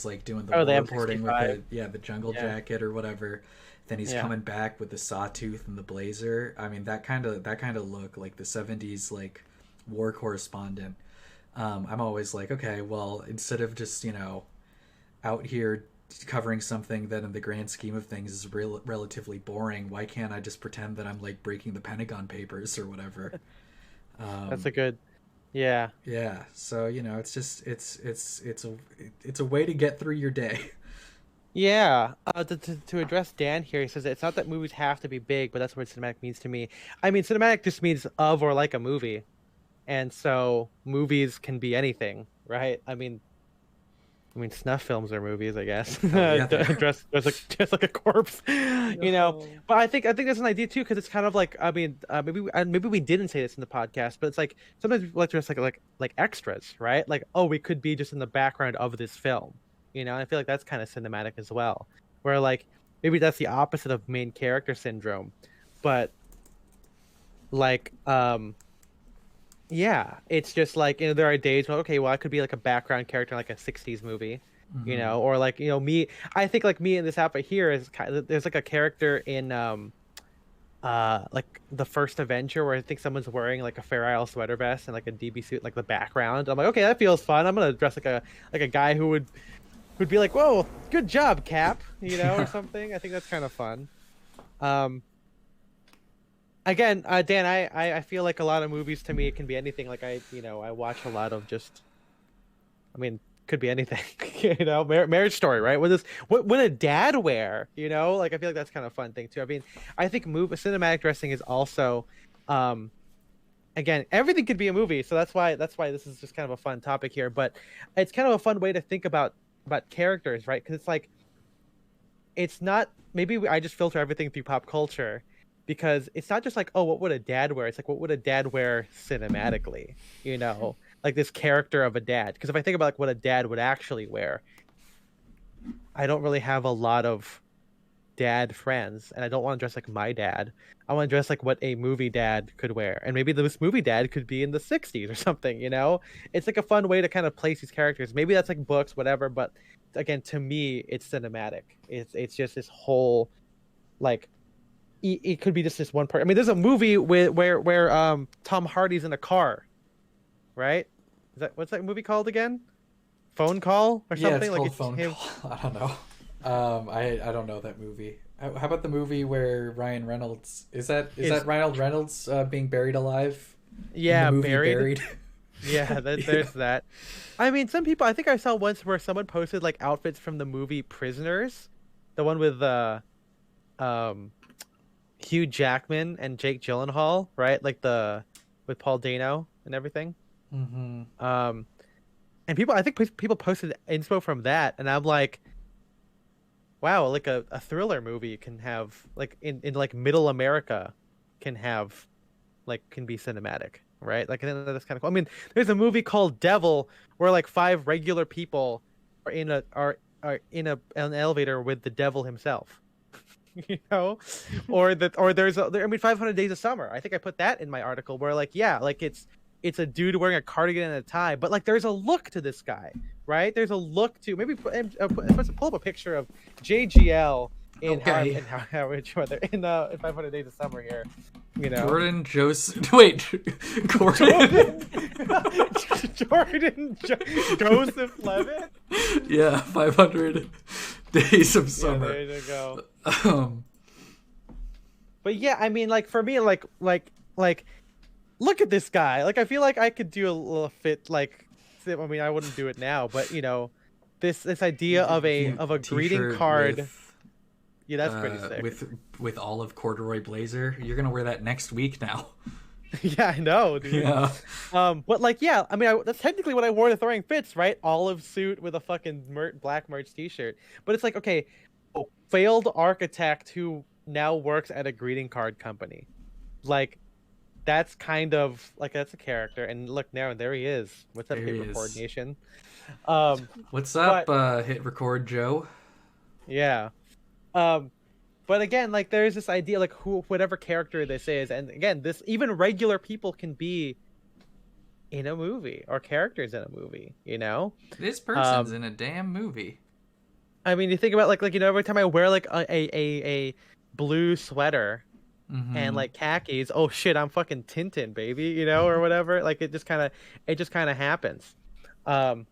like doing the war the reporting with M65. the jungle jacket or whatever. Then he's coming back with the sawtooth and the blazer. I mean, that kind of look, like the 70s like war correspondent. I'm always like, okay, well, instead of just, you know, out here covering something that in the grand scheme of things is relatively boring, why can't I just pretend that I'm like breaking the Pentagon Papers or whatever? That's a good, yeah. Yeah. So, you know, it's just it's a way to get through your day. Yeah, to address Dan here, he says it's not that movies have to be big, but that's what cinematic means to me. I mean, cinematic just means of or like a movie, and so movies can be anything, right? I mean, snuff films are movies, I guess. Dressed just like a corpse, you know. But I think that's an idea too, because it's kind of like, I mean, maybe we didn't say this in the podcast, but it's like sometimes we like dress like extras, right? Like, oh, we could be just in the background of this film. You know, I feel like that's kind of cinematic as well, where like maybe that's the opposite of main character syndrome, but like yeah, it's just like, you know, there are days where, okay, well, I could be like a background character in like a 60s movie, you know, or like, you know, me, I think like me in this outfit here is kind of, there's like a character in like the first Avenger where I think someone's wearing like a Fair Isle sweater vest and like a DB suit, like the background. I'm like, okay, that feels fun. I'm gonna dress like a guy who would be like, whoa, good job, Cap, you know, or something. I think that's kind of fun. Again, Dan, I feel like a lot of movies to me, it can be anything. Like I watch a lot of just, I mean, could be anything, you know, Marriage Story, right? What would a dad wear, you know? Like, I feel like that's kind of a fun thing too. I mean, I think cinematic dressing is also, again, everything could be a movie. So that's why this is just kind of a fun topic here, but it's kind of a fun way to think about characters, right? Because it's like, it's not, maybe I just filter everything through pop culture, because it's not just like, oh, what would a dad wear? It's like, what would a dad wear cinematically, you know, like this character of a dad. Because if I think about like what a dad would actually wear, I don't really have a lot of dad friends, and I don't want to dress like my dad. I want to dress like what a movie dad could wear, and maybe this movie dad could be in the 60s or something, you know. It's like a fun way to kind of place these characters. Maybe that's like books, whatever, but again, to me, it's cinematic. It's just this whole, like, it could be just this one part. I mean, there's a movie where Tom Hardy's in a car, right? What's that movie called again? Phone Call or something? Yeah, it's like called it's Phone him... Call. I don't know. I don't know that movie. How about the movie where Ryan Reynolds is that Ryan Reynolds being buried alive? Yeah, in the movie Buried. Yeah, there's that. I mean, some people, I think I saw once where someone posted like outfits from the movie Prisoners, the one with Hugh Jackman and Jake Gyllenhaal, right? Like with Paul Dano and everything. Mm-hmm. And I think people posted inspo from that, and I'm like, wow, like a thriller movie can have, like, in like middle America can be cinematic, right? Like, and that's kind of cool. I mean, there's a movie called Devil where like 5 regular people are in an elevator with the devil himself. You know, or there's 500 Days of Summer. I think I put that in my article where like, yeah, like it's a dude wearing a cardigan and a tie, but like there's a look to this guy, right? There's a look to, maybe pull up a picture of JGL in Okay. how in 500 Days of Summer here, you know. Gordon Joseph Joseph Levitt. Yeah, 500 Days of Summer. Yeah, there you go. But yeah, I mean, like for me, like look at this guy. Like I feel like I could do a little fit. Like, I mean, I wouldn't do it now, but you know, this idea of a greeting card. Yeah, that's pretty sick. With olive corduroy blazer, you're gonna wear that next week now. Yeah, I know, dude. Yeah. But like, yeah, I mean, that's technically what I wore to Throwing Fits, right? Olive suit with a fucking black merch T-shirt. But it's like, okay, failed architect who now works at a greeting card company, like. That's kind of like, that's a character, and look now, there he is. What's up, Hit Record Nation? What's up, Hit Record Joe? Yeah, But again, like there's this idea, like whatever character this is, and again, this even regular people can be in a movie or characters in a movie. This person's in a damn movie. I mean, you think about like every time I wear like a blue sweater and like khakis, oh shit, I'm fucking Tintin, baby, or whatever. Like it just kind of happens. And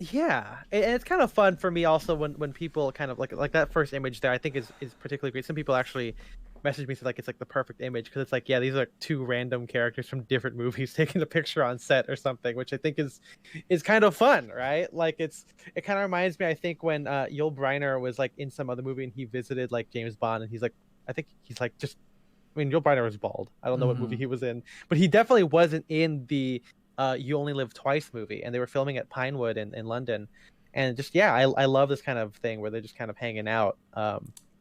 yeah, and it's kind of fun for me also when people kind of like that first image there, I think is particularly great. Some people actually message me said like it's like the perfect image because it's like, yeah, these are like two random characters from different movies taking a picture on set or something, which I think is kind of fun, right? Like it kind of reminds me, I think, when Yul Brynner was like in some other movie and he visited like James Bond, and he's like, I think he's like just, I mean, Yul Brynner was bald. I don't know what movie he was in, but he definitely wasn't in the You Only Live Twice movie, and they were filming at Pinewood in London. And just, yeah, I love this kind of thing where they're just kind of hanging out,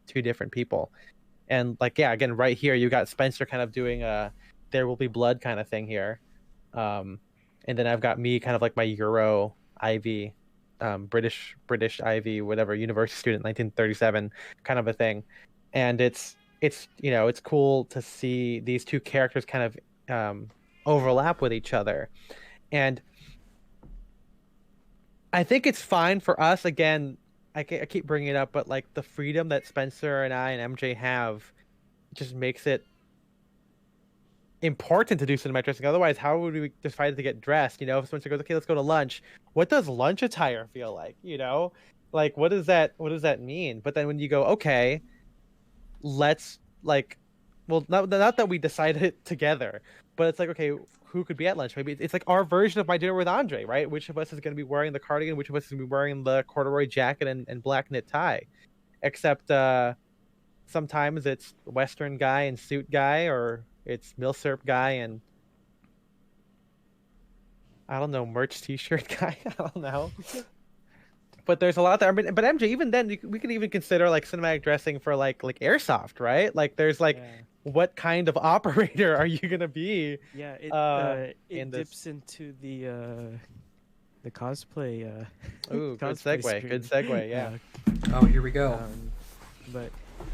two different people. And like, yeah, again, right here you got Spencer kind of doing a There Will Be Blood kind of thing here. And then I've got me kind of like my Euro Ivy, British Ivy, whatever, university student, 1937 kind of a thing. And it's it's cool to see these two characters kind of overlap with each other. And I think it's fine for us, again, I keep bringing it up, but like the freedom that Spencer and I and MJ have just makes it important to do cinematic dressing. Otherwise, how would we decide to get dressed? If Spencer goes, okay, let's go to lunch. What does lunch attire feel like? Like what does that mean? But then when you go, okay, let's like, well, not that we decided it together, but it's like, okay, who could be at lunch? Maybe it's like our version of My Dinner with Andre, right? Which of us is going to be wearing the cardigan? Which of us is going to be wearing the corduroy jacket and black knit tie? Except sometimes it's Western guy and suit guy, or it's milsurp guy and I don't know, merch T-shirt guy. I don't know. But there's a lot there. I mean, but MJ, even then, we could even consider like cinematic dressing for like airsoft, right? Like there's like, what kind of operator are you gonna be? Yeah, it this? dips into the cosplay. Ooh, good cosplay segue. stream. Good segue. Yeah. Oh, here we go. But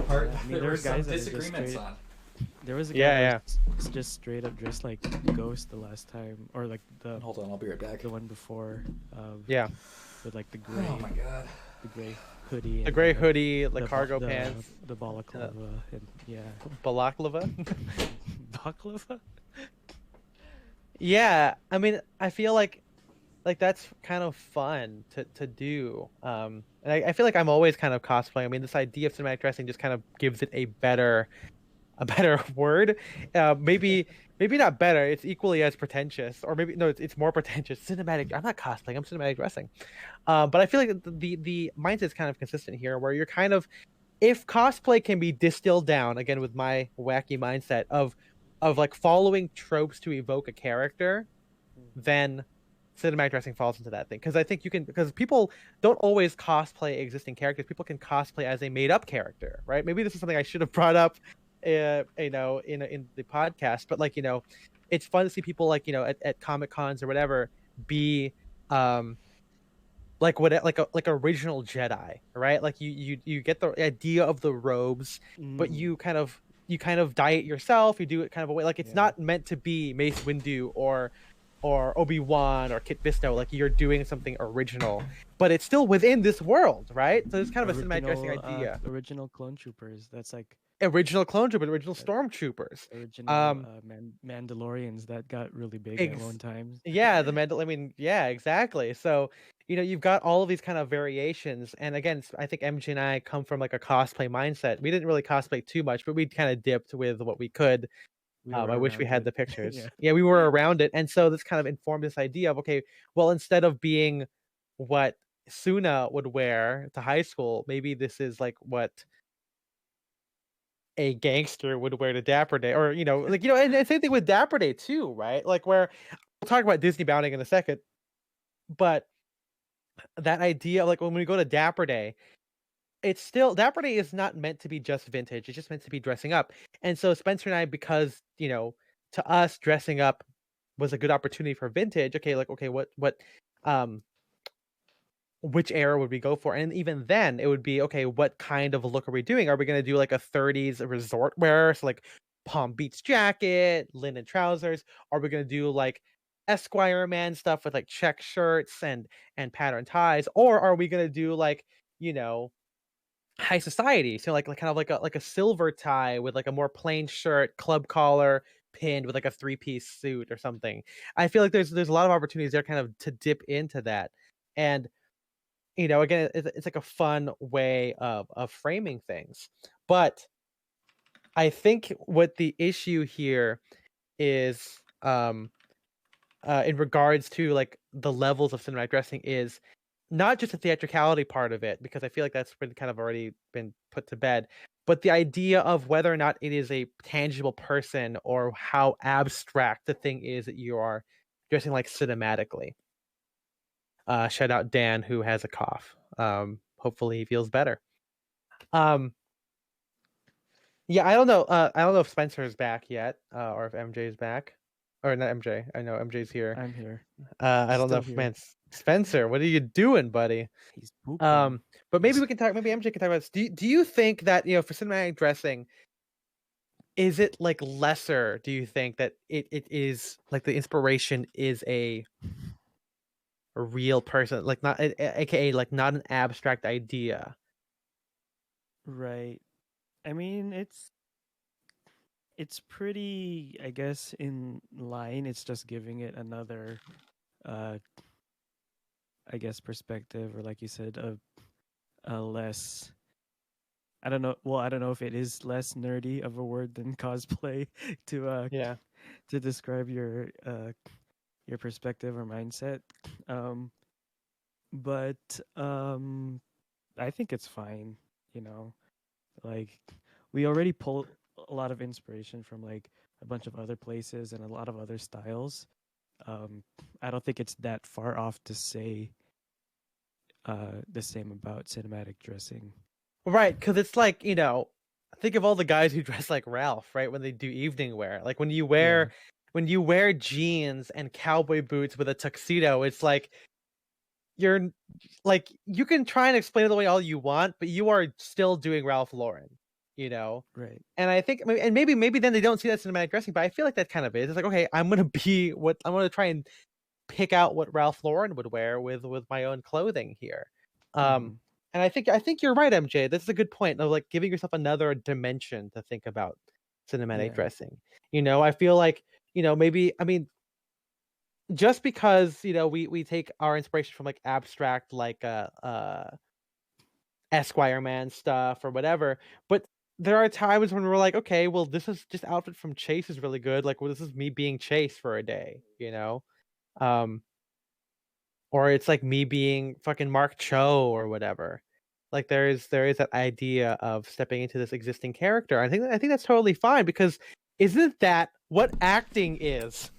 Part I mean, there there were were some guys that are just disagreements straight- on. there was a guy Yeah, that was just straight up dressed like Ghost the last time, or like the Hold on, I'll be right back. the one before. Yeah. With like the gray, Oh my god. the gray hoodie. The and gray hoodie, the cargo the pants, the balaclava, and balaclava. baklava. Yeah, I mean, I feel like that's kind of fun to do. And I feel like I'm always kind of cosplaying. I mean, this idea of cinematic dressing just kind of gives it a better word. Maybe not better. It's equally as pretentious, or maybe no, it's more pretentious. Cinematic. I'm not cosplaying. I'm cinematic dressing. But I feel like the mindset is kind of consistent here, where you're kind of, if cosplay can be distilled down again with my wacky mindset of like following tropes to evoke a character, then cinematic dressing falls into that thing. Because I think you can, because people don't always cosplay existing characters. People can cosplay as a made up character, right? Maybe this is something I should have brought up, in the podcast. But like, it's fun to see people like, at Comic Cons or whatever be like like original Jedi, right? Like you get the idea of the robes, but you kind of dye it yourself. You do it kind of a way like it's not meant to be Mace Windu or Obi-Wan or Kit Fisto. Like you're doing something original, but it's still within this world, right? So it's kind of a cinematic dressing idea. Original clone troopers. That's like original clone troopers, original stormtroopers, original Mandalorians that got really big at one time. Yeah, the I mean, yeah, exactly. So you've got all of these kind of variations, and again, I think MJ and I come from like a cosplay mindset. We didn't really cosplay too much, but we kind of dipped with what we could. I wish we had the pictures. Yeah, we were around it, and so this kind of informed this idea of, okay, well, instead of being what Suna would wear to high school, maybe this is like what a gangster would wear to Dapper Day, or and same thing with Dapper Day too, right? Like where we'll talk about Disneybounding in a second, but that idea, like when we go to Dapper Day, it's still Dapper Day is not meant to be just vintage; it's just meant to be dressing up. And so Spencer and I, because to us dressing up was a good opportunity for vintage. Okay, like what which era would we go for? And even then, it would be, okay, what kind of look are we doing? Are we going to do like a 30s resort wear? So like Palm Beach jacket, linen trousers? Are we going to do like Esquire man stuff with like check shirts and pattern ties? Or are we going to do like, you know, high society? So like kind of like a silver tie with like a more plain shirt, club collar, pinned with like a three-piece suit or something. I feel like there's a lot of opportunities there kind of to dip into that. And again, it's like a fun way of framing things. But I think what the issue here is, in regards to like the levels of cinematic dressing, is not just the theatricality part of it, because I feel like that's been kind of already been put to bed, but the idea of whether or not it is a tangible person or how abstract the thing is that you are dressing like cinematically. Shout out Dan, who has a cough. Hopefully he feels better. Yeah, I don't know. I don't know if Spencer is back yet, or if MJ is back, or not MJ. I know MJ's here. I'm here. I don't know Still if here. Spencer, what are you doing, buddy? He's pooping. But maybe we can talk. Maybe MJ can talk about this. Do you think that for cinematic dressing, is it like lesser? Do you think that it is like the inspiration is a real person, like not, aka like not an abstract idea? Right. I mean, it's pretty, I guess, in line. It's just giving it another, I guess, perspective, or like you said, a less. I don't know. Well, I don't know if it is less nerdy of a word than cosplay to Yeah. to describe your perspective or mindset. But I think it's fine. Like we already pull a lot of inspiration from like a bunch of other places and a lot of other styles. I don't think it's that far off to say the same about cinematic dressing. Right, because it's like, think of all the guys who dress like Ralph, right? When they do evening wear. Like when you wear jeans and cowboy boots with a tuxedo, it's like you're like, you can try and explain it the way all you want, but you are still doing Ralph Lauren, Right. And I think, and maybe then they don't see that cinematic dressing, but I feel like that kind of is. It's like, okay, I'm gonna try and pick out what Ralph Lauren would wear with my own clothing here. Mhm. And I think you're right, MJ. This is a good point of like giving yourself another dimension to think about cinematic Yeah. dressing. I feel like, maybe, I mean, just because, we take our inspiration from like abstract, like Esquire man stuff or whatever, but there are times when we're like, okay, well, this is just outfit from Chase is really good. Like, well, this is me being Chase for a day. Um, or it's like me being fucking Mark Cho or whatever. Like there is that idea of stepping into this existing character. I think that's totally fine, because isn't that what acting is?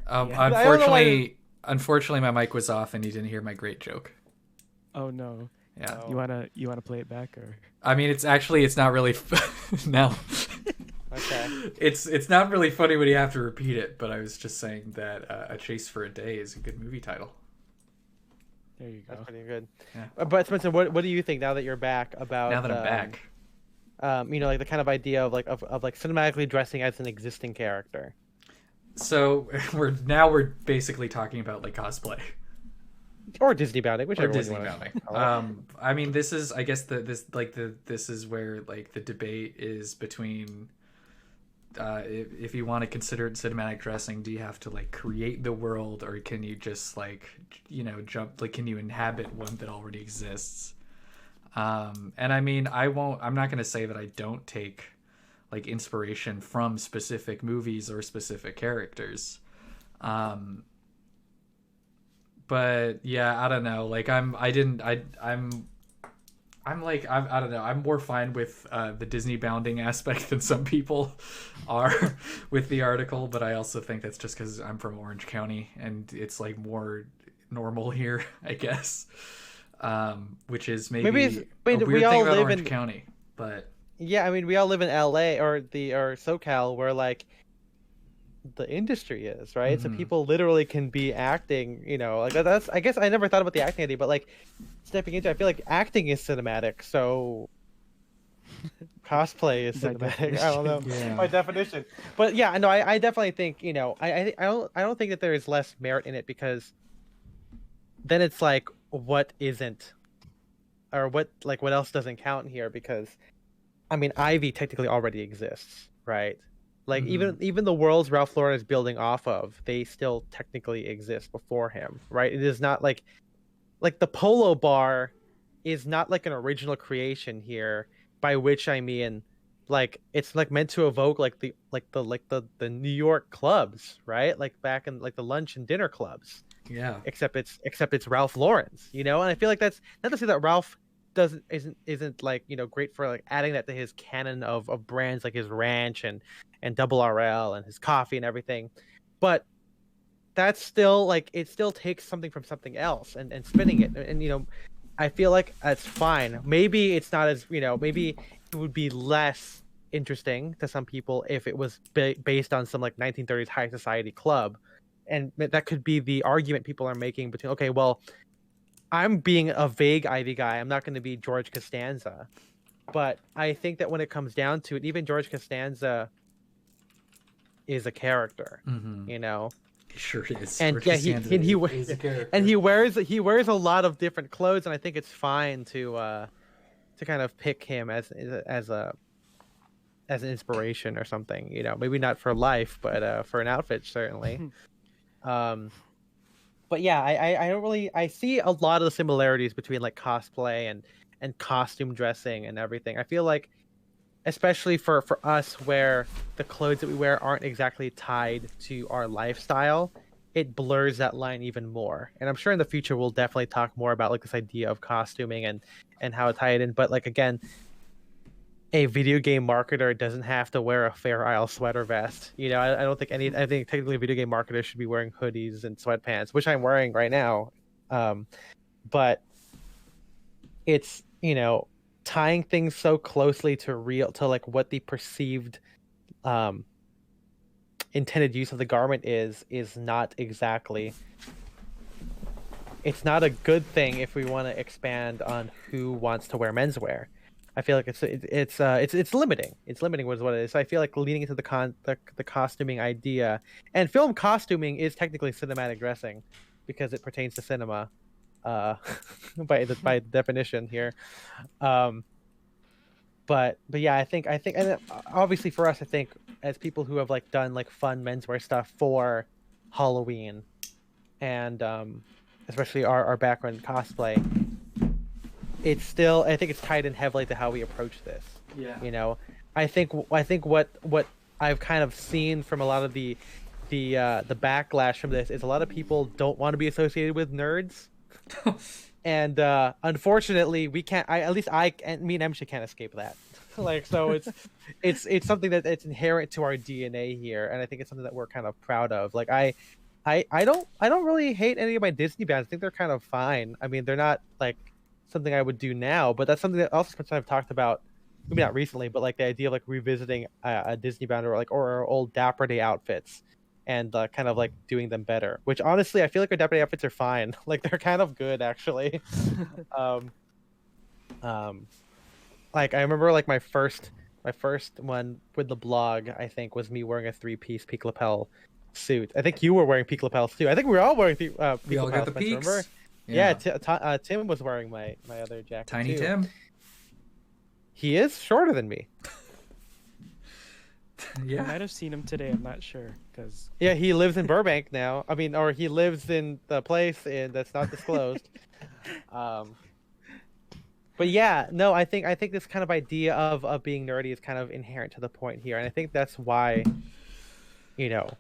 Yeah. I don't know why. Unfortunately, my mic was off and you didn't hear my great joke. Oh no. Yeah. Oh. You wanna play it back, or? I mean, it's not really no. Okay. It's not really funny when you have to repeat it, but I was just saying that A Chase for a Day is a good movie title. There you go. That's pretty good. Yeah. But Spencer, what do you think now that you're back about? Now that I'm back. Like the kind of idea of like cinematically dressing as an existing character. So we're basically talking about like cosplay. Or Disneybounding, whichever Or one you want to Disneybounding. I mean, this is, I guess, this is where like the debate is between if you want to consider it cinematic dressing, do you have to like create the world, or can you just like jump, like can you inhabit one that already exists? And I mean, I'm not going to say that I don't take like inspiration from specific movies or specific characters. But yeah, I don't know. Like I don't know. I'm more fine with the Disneybounding aspect than some people are with the article. But I also think that's just because I'm from Orange County and it's like more normal here, I guess. Which is maybe a weird thing about Orange County. But yeah, I mean, we all live in LA or SoCal, where like the industry is, right? So Mhm. people literally can be acting, like that's, I guess I never thought about the acting idea, but like stepping into, I feel like acting is cinematic, so cosplay is By cinematic. I don't know, definition. by Yeah. definition. But yeah, no, I definitely think, I don't think that there is less merit in it, because then it's like, what isn't, or what else doesn't count here? Because I mean, Ivy technically already exists, right? Like Mhm. even the worlds Ralph Lauren is building off of, they still technically exist before him, right? It is not like the Polo Bar is not like an original creation here, by which I mean, like it's like meant to evoke the New York clubs, right? Like back in like the lunch and dinner clubs, Yeah. except it's Ralph Lauren's, and I feel like that's not to say that Ralph isn't like, great for like adding that to his canon of brands, like his ranch and Double RL and his coffee and everything, but that's still like, it still takes something from something else and spinning it, and I feel like that's fine. Maybe it's not as, maybe it would be less interesting to some people if it was based on some like 1930s high society club, and that could be the argument people are making between, okay, well, I'm being a vague Ivy guy, I'm not going to be George Costanza, but I think that when it comes down to it, even George Costanza is a character, Mhm. you know. He sure is. And George yeah, Costanza is a character. and he wears a lot of different clothes, and I think it's fine to kind of pick him as an inspiration or something, maybe not for life, but for an outfit certainly. Um, but yeah, I don't really, I see a lot of the similarities between like cosplay and costume dressing and everything. I feel like, especially for us, where the clothes that we wear aren't exactly tied to our lifestyle, it blurs that line even more. And I'm sure in the future we'll definitely talk more about like this idea of costuming and how it tied in. But like again, a video game marketer doesn't have to wear a Fair Isle sweater vest. I don't think I think technically a video game marketer should be wearing hoodies and sweatpants, which I'm wearing right now. Um, but it's, tying things so closely to like what the perceived um intended use of the garment is not exactly, it's not a good thing if we want to expand on who wants to wear menswear. I feel like it's limiting. It's limiting was what it is. So I feel like leaning into the costuming idea, and film costuming is technically cinematic dressing because it pertains to cinema, uh, by definition here. Um, but yeah, I think, and obviously for us, I think as people who have like done like fun menswear stuff for Halloween, and especially our background in cosplay, it's still, I think it's tied in heavily to how we approach this. Yeah. I think what I've kind of seen from a lot of the backlash from this is a lot of people don't want to be associated with nerds, and unfortunately we can't, at least I and me and MJ can't escape that. Like, so it's something that it's inherent to our DNA here, and I think it's something that we're kind of proud of. Like I don't really hate any of my Disney bands. I think they're kind of fine. I mean, they're not like something I would do now, but that's something that also I've talked about, maybe not recently, but like the idea of like revisiting a Disney band, or our old Dapper Day outfits, and kind of like doing them better. Which honestly, I feel like our Dapper Day outfits are fine. Like they're kind of good actually. um, um, like I remember like my first one with the blog, I think, was me wearing a three-piece peak lapel suit. I think you were wearing peak lapels too. I think we were all wearing We peak all got lapels. the Spencer, remember? peaks. Yeah, Yeah. Tim was wearing my other jacket Tiny too. Tim. He is shorter than me. I Yeah. might have seen him today. I'm not sure because Yeah, he lives in Burbank now. I mean, or he lives in the place that's not disclosed. um, but yeah, no, I think this kind of idea of being nerdy is kind of inherent to the point here, and I think that's why, you know,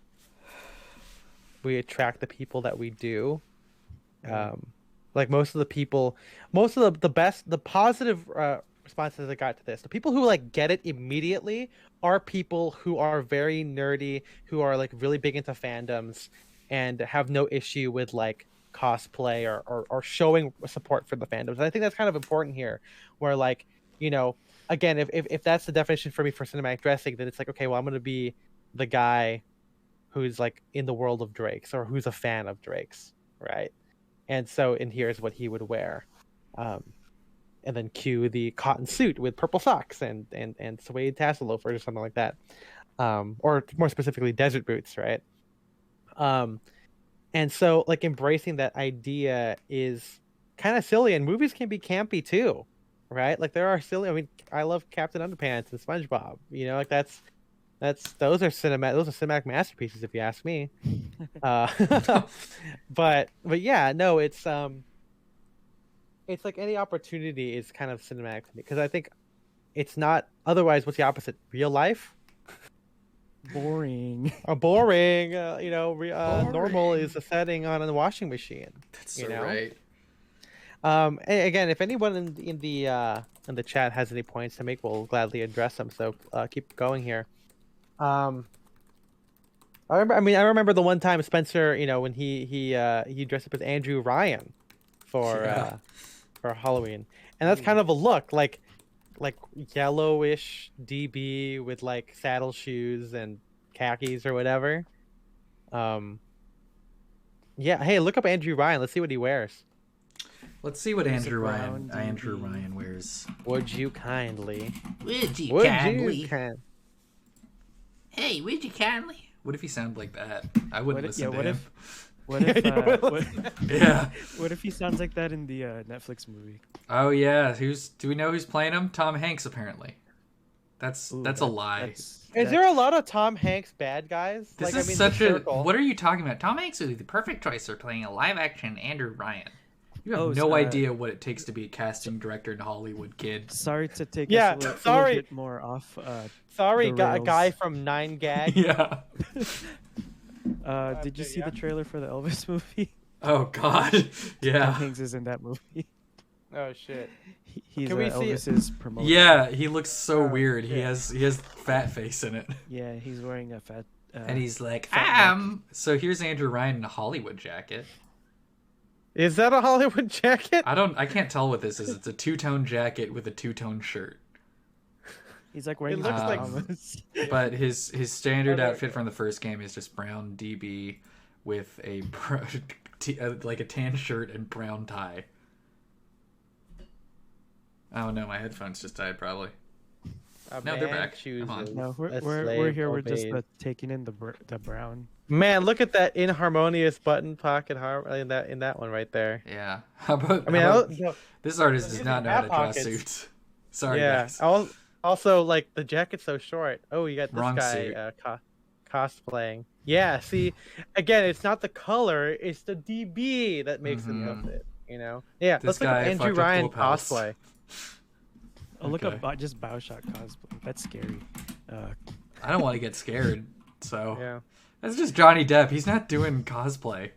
we attract the people that we do. Um, like most of the people, most of the positive responses I got to this, the people who like get it immediately are people who are very nerdy, who are like really big into fandoms, and have no issue with like cosplay or showing support for the fandoms. And I think that's kind of important here, where like, again, if that's the definition for me for cinematic dressing, then it's like, okay, well, I'm gonna be the guy who's like in the world of drakes or who's a fan of drakes, right? And so, and here's what he would wear. And then cue the cotton suit with purple socks and suede tassel loafers or something like that. Or more specifically, desert boots, right? And so, like, embracing that idea is kind of silly, and movies can be campy too, right? Like, there are silly. I mean, I love Captain Underpants and SpongeBob. You know, like those are cinematic masterpieces, if you ask me. But yeah, no, it's like any opportunity is kind of cinematic to me because I think it's not. Otherwise, what's the opposite? Real life. Boring. Boring. Normal is a setting on a washing machine. That's so right. Again, if anyone in the chat has any points to make, we'll gladly address them. So keep going here. I remember the one time Spencer, when he dressed up as Andrew Ryan for Halloween, and that's kind of a look like yellowish DB with like saddle shoes and khakis or whatever. Yeah. Hey, look up Andrew Ryan. Let's see what he wears. Let's see what Andrew Ryan wears. Would you kindly? Hey, would you kindly? What if he sounded like that? I wouldn't listen to him. What if he sounds like that in the Netflix movie? Oh yeah, do we know who's playing him? Tom Hanks apparently. That's a lie. Is there a lot of Tom Hanks bad guys? This is such a. What are you talking about? Tom Hanks would be the perfect choice for playing a live-action Andrew Ryan. You have no idea what it takes to be a casting director in Hollywood, kid. Sorry to take us a little bit more off. Sorry, a guy from 9gag. Yeah. Did you see the trailer for the Elvis movie? Oh God, yeah. Tom Hanks is in that movie. Oh shit. He's Elvis's promoter. Yeah, he looks so weird. Yeah. He has fat face in it. Yeah, he's wearing a fat. And he's like, So here's Andrew Ryan in a Hollywood jacket. Is that a Hollywood jacket? I can't tell what this is. It's a two-tone jacket with a two-tone shirt. He's like wearing. It looks like. But his standard outfit from the first game is just brown DB with a like a tan shirt and brown tie. Oh no, my headphones just died probably. No, they're back. Come on. No, we're here. We're just taking in the brown. Man, look at that inharmonious button pocket in that one right there. Yeah. This artist does not know how to draw suits. Sorry, guys. Also, like the jacket's so short. Oh, you got this Wrong guy cosplaying. Yeah. See, again, it's not the color; it's the DB that makes it outfit. Yeah. Let's look at Andrew Ryan cosplay. Oh, look up just Bioshock cosplay. That's scary. I don't want to get scared. So yeah. That's just Johnny Depp. He's not doing cosplay.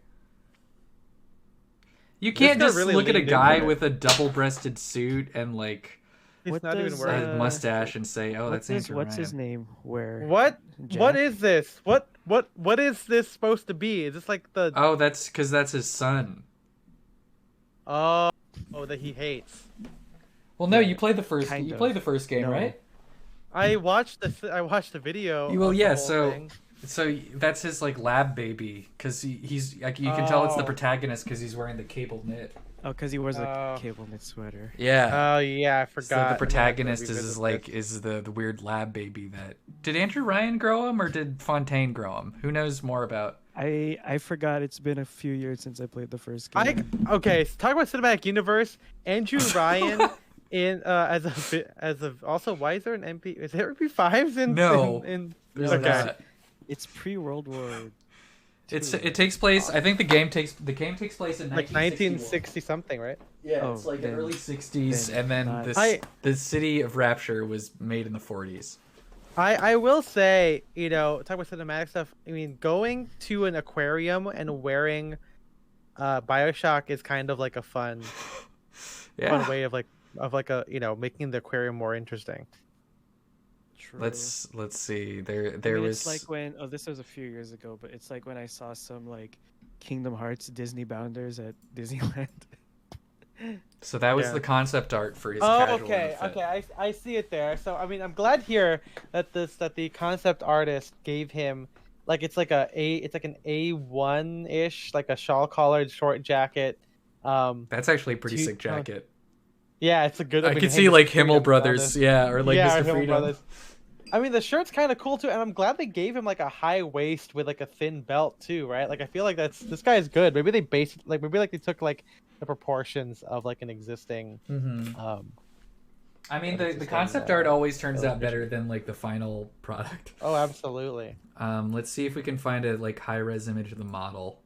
You can't just really look at a guy with a double-breasted suit and like a mustache and say, "Oh, that's Andrew Ryan." What's his name? What is this? What is this supposed to be? Is this like the? Oh, that's because that's his son. Oh, that he hates. Well, no, you played the first. You played the first game, right? I watched the video. Well, yeah. So that's his like lab baby because he's like you can tell it's the protagonist because he's wearing the cable knit. Oh, because he wears a cable knit sweater. Yeah. Oh yeah, I forgot. So the protagonist is the weird lab baby that did Andrew Ryan grow him or did Fontaine grow him? Who knows more about? I forgot. It's been a few years since I played the first game. Okay, so talk about cinematic universe. Andrew Ryan in as a also Weiser and MP. Is there MP5s in? No. Okay. It's pre-World War. It takes place. I think the game takes place in like 1960 something, right? Yeah, it's like the early 60s, and then the city of Rapture was made in the 40s. I will say, talk about cinematic stuff. I mean, going to an aquarium and wearing BioShock is kind of like a fun way of making the aquarium more interesting. True. Let's see. There was. It's like when this was a few years ago, but it's like when I saw some like Kingdom Hearts Disneybounders at Disneyland. So that was the concept art for his casual outfit. Okay, I see it there. So I mean, I'm glad here that the concept artist gave him Like it's like it's like an A1 ish, like a shawl collared short jacket. That's actually a pretty Two- sick jacket. Yeah, it's a good. I mean, can hey, see Mr. like Freedom Himmel on Brothers, this. yeah, or like Yeah, Mr. Himmel Freedom. Brothers. I mean, the shirt's kind of cool too, and I'm glad they gave him like a high waist with like a thin belt too, right? Like I feel like this guy is good. Maybe they they took like the proportions of like an existing. I mean, the interesting, concept art always turns out illustration. better than like the final product. Oh, absolutely. Let's see if we can find a like high res image of the model.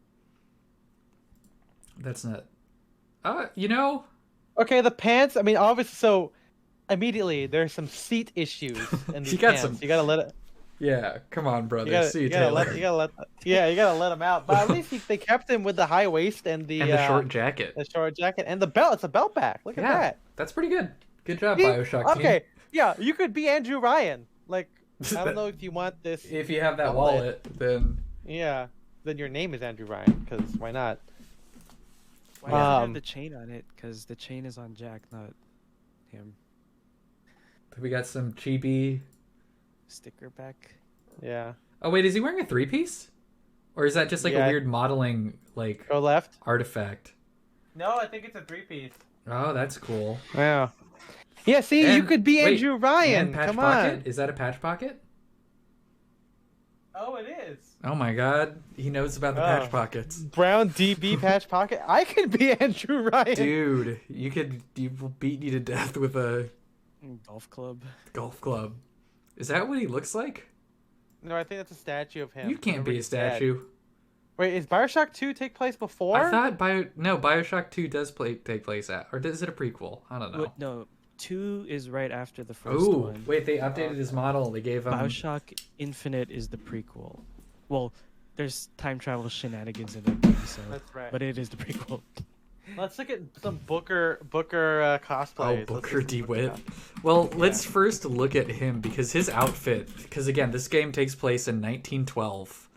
That's not. You know. Okay, the pants. I mean, obviously, so immediately there's some seat issues in these You got pants. some- You gotta let it. Yeah, come on, brother. You gotta, See you, you gotta Taylor. let. You gotta let. Yeah, you gotta let him out. But at least they kept him with the high waist and the And the short jacket. the short jacket and the belt. It's a belt back. Look at Yeah, that. that's pretty good. Good job, See? Bioshock team. Okay, yeah, you could be Andrew Ryan. Like, I don't know if you want this. If you have that wallet. wallet, then Yeah, then your name is Andrew Ryan. Because why not? Why does it have Um, the chain on it? Because the chain is on Jack, not him. we got some chibi. Sticker back. Yeah. Oh wait, is he wearing a 3-piece? Or is that just like a Yeah. weird modeling like Go left. artifact? No, I think it's a 3-piece. Oh, that's cool. Yeah. Yeah. See, you And- could be wait, Andrew Ryan. And patch Come pocket? on. Is that a patch pocket? Oh, it is. Oh my god, he knows about the Oh. patch pockets. Brown DB patch pocket. I could be Andrew Ryan. Dude, you will beat you to death with a Golf club. golf club. Is that what he looks like? No, I think that's a statue of him. You can't Remember, be a he's dead. statue. Wait, is Bioshock 2 take place before? I thought Bioshock 2 does take place at, or is it a prequel? I don't know. What, no, 2 is right after the first Oh, one. wait, they updated his model. They gave him Bioshock Infinite is the prequel. Well, there's time travel shenanigans in that game, so. That's right. But it is the prequel. Let's look at some Booker cosplays. Oh, Booker DeWitt. Well, let's first look at him because his outfit. Because again, this game takes place in 1912.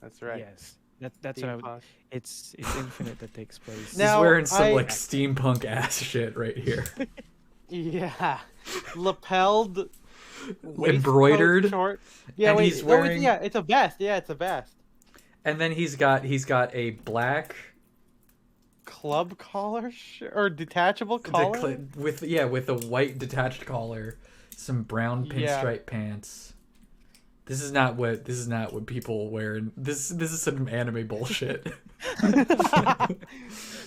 That's right. Yes. That's what I would. Steampunk. It's Infinite that takes place. Now- He's wearing some I- like steampunk ass shit right here. Yeah, lapelled, waistcoat Embroidered. short. Yeah, And wait. he's Oh, wearing- it's a vest. Yeah, it's a vest. And then he's got a black Club collar or detachable collar. with a white detached collar, some brown Yeah. pinstripe pants. This is not what people wear. This is some anime bullshit.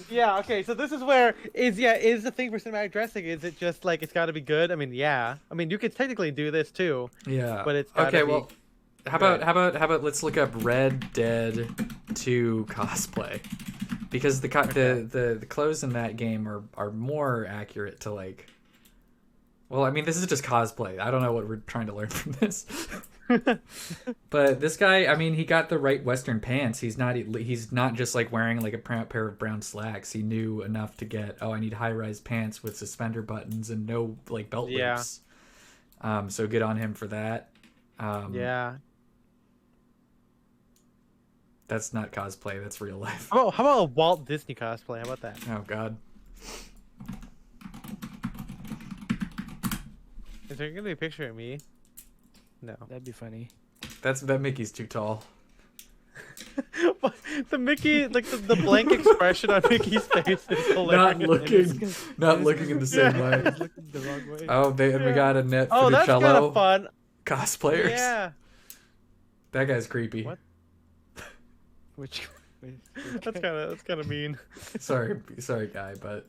Yeah. Okay. So this is where is the thing for cinematic dressing? Is it just like it's got to be good? I mean, yeah. I mean, you could technically do this too. Yeah. But it's gotta okay. be Well, how about let's look up Red Dead 2 cosplay, because the clothes in that game are more accurate to like. Well, I mean, this is just cosplay. I don't know what we're trying to learn from this. But this guy, I mean, he got the right Western pants. He's not just like wearing like a pair of brown slacks. He knew enough to get, I need high-rise pants with suspender buttons and no like belt Yeah. loops. So good on him for that. Yeah. That's not cosplay. That's real life. How about a Walt Disney cosplay? How about that? Oh God. Is there gonna be a picture of me? No. That'd be funny. That Mickey's too tall. The Mickey, like the blank expression on Mickey's face is hilarious. Not looking in the same way. He's looking the wrong way. Oh, we got a net Oh, that's kind Funicello of fun. cosplayers. Yeah, That guy's creepy. What? Which? that's kind of mean. Sorry, guy, but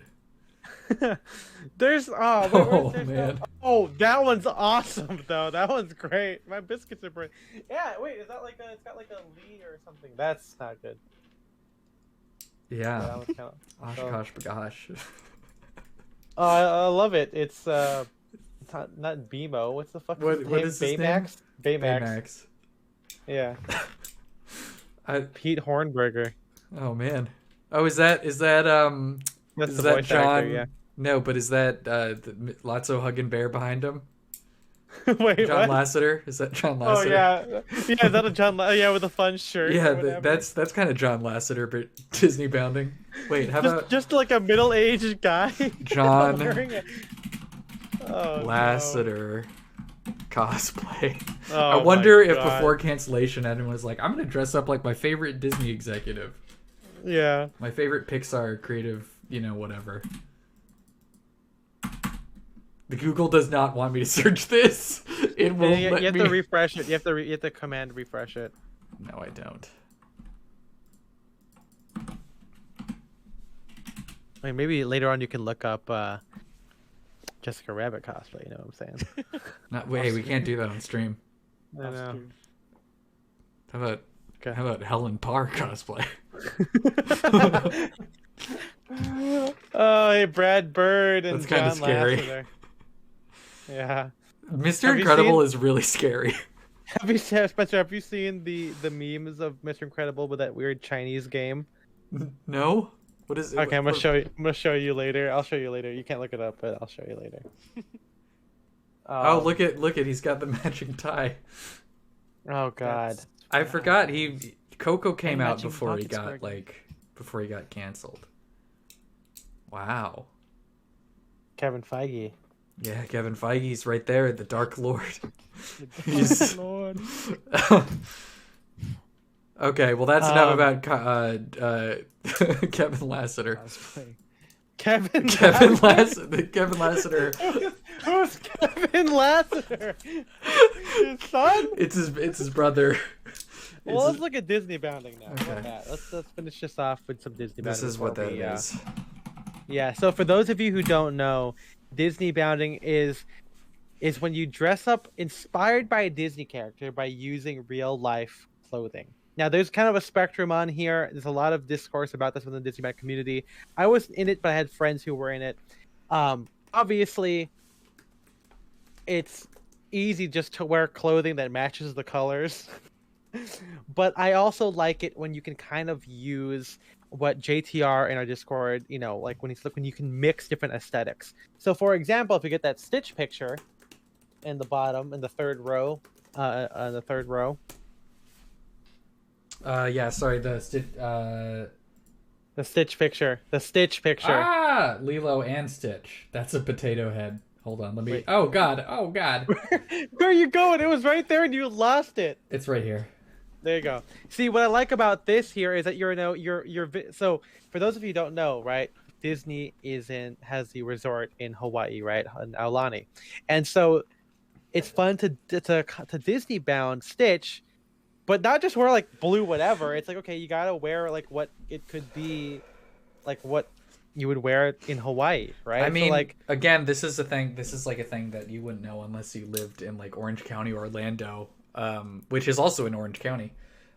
There's man. Oh, that one's awesome though. That one's great. My biscuits are burnt. Yeah, wait, is that like it's got like a Lee or something? That's not good. Yeah. That one's kinda... Oshkosh bagosh. Oh, I love it. It's not BMO. What's the fuck? What is his name? Baymax. Yeah. Pete Hornberger. Oh man. Oh, is that That's is the that voice John? actor, yeah. No, but is that Lotso hugging bear behind him? Wait, John what? Lasseter? Is that John Oh Lasseter? yeah, is that a John? Yeah, with a fun shirt. Yeah, or whatever. that's kind of John Lasseter, but Disneybounding. Wait, how about just like a middle-aged guy. John wearing it. Oh, Lasseter? cosplay. Oh I wonder my if God. before cancellation, anyone was like, "I'm gonna dress up like my favorite Disney executive, Yeah. my favorite Pixar creative, whatever." The Google does not want me to search this. It won't You let have me. to refresh it. You have to command refresh it. No, I don't. Like maybe later on you can look up Jessica Rabbit cosplay. You know what I'm saying? Wait, we can't do that on stream. I know. How about Okay. how about Helen Parr cosplay? Oh, hey, Brad Bird and That's kinda John scary. Lasseter. Yeah. Mr. Have you Incredible seen- is really scary. Spencer, have you seen the memes of Mr. Incredible with that weird Chinese game? No? What is it? Okay, I'm gonna show you later. I'll show you later. You can't look it up, but I'll show you later. Oh, look at he's got the matching tie. Oh God. I forgot Coco came And out matching before he pockets got for- before he got canceled. Wow. Kevin Feige. Yeah, Kevin Feige's right there, the Dark Lord. Oh, He's Lord. Okay, well that's enough Um, about Kevin Lasseter. Cosplay. Kevin Kevin Lasseter? Kevin Lasseter. Who's Kevin Lasseter? His son? It's his brother. Well, let's look at Disneybounding now. How about Okay. that? Let's finish this off with some Disneybounding. This is what before that we, is. Yeah. So for those of you who don't know, Disneybounding is when you dress up inspired by a Disney character by using real life clothing. Now, there's kind of a spectrum on here. There's a lot of discourse about this within the Disneybound community. I wasn't in it, but I had friends who were in it. Obviously, it's easy just to wear clothing that matches the colors. But I also like it when you can kind of use what JTR in our Discord, like when you can mix different aesthetics. So, for example, if you get that Stitch picture in the bottom, in the third row, Yeah, sorry, the Stitch picture, Lilo and Stitch. That's a potato head. Hold on, let me. Wait. Oh God! Where are you going? It was right there, and you lost it. It's right here. There you go. See, what I like about this here is that so for those of you who don't know, right? Disney has the resort in Hawaii, right? In Aulani. And so it's fun to Disneybound Stitch, but not just wear like blue whatever. It's like, okay, you got to wear like what it could be, like what you would wear in Hawaii, right? I mean, so, like, again, this is a thing. This is like a thing that you wouldn't know unless you lived in like Orange County or Orlando, which is also in Orange County,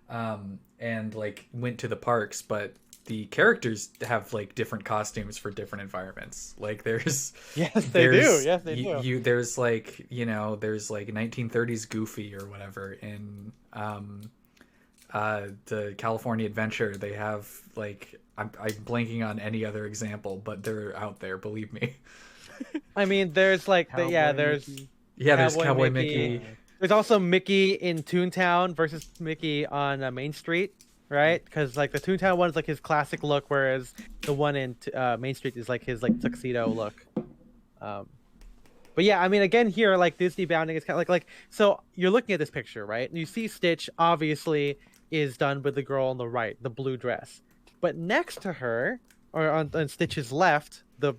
and like went to the parks. But the characters have like different costumes for different environments. Like there's yes, they do. Yes, they do. There's like there's like 1930s Goofy or whatever in the California Adventure. They have like I'm blanking on any other example, but they're out there, believe me. I mean, there's like there's Cowboy Mickey. There's also Mickey in Toontown versus Mickey on Main Street, right? Because like the Toontown one is like his classic look, whereas the one in Main Street is like his like tuxedo look. But yeah, I mean, again here, like Disneybounding is kind of like so you're looking at this picture, right? And you see Stitch obviously is done with the girl on the right, the blue dress. But next to her, or on Stitch's left, the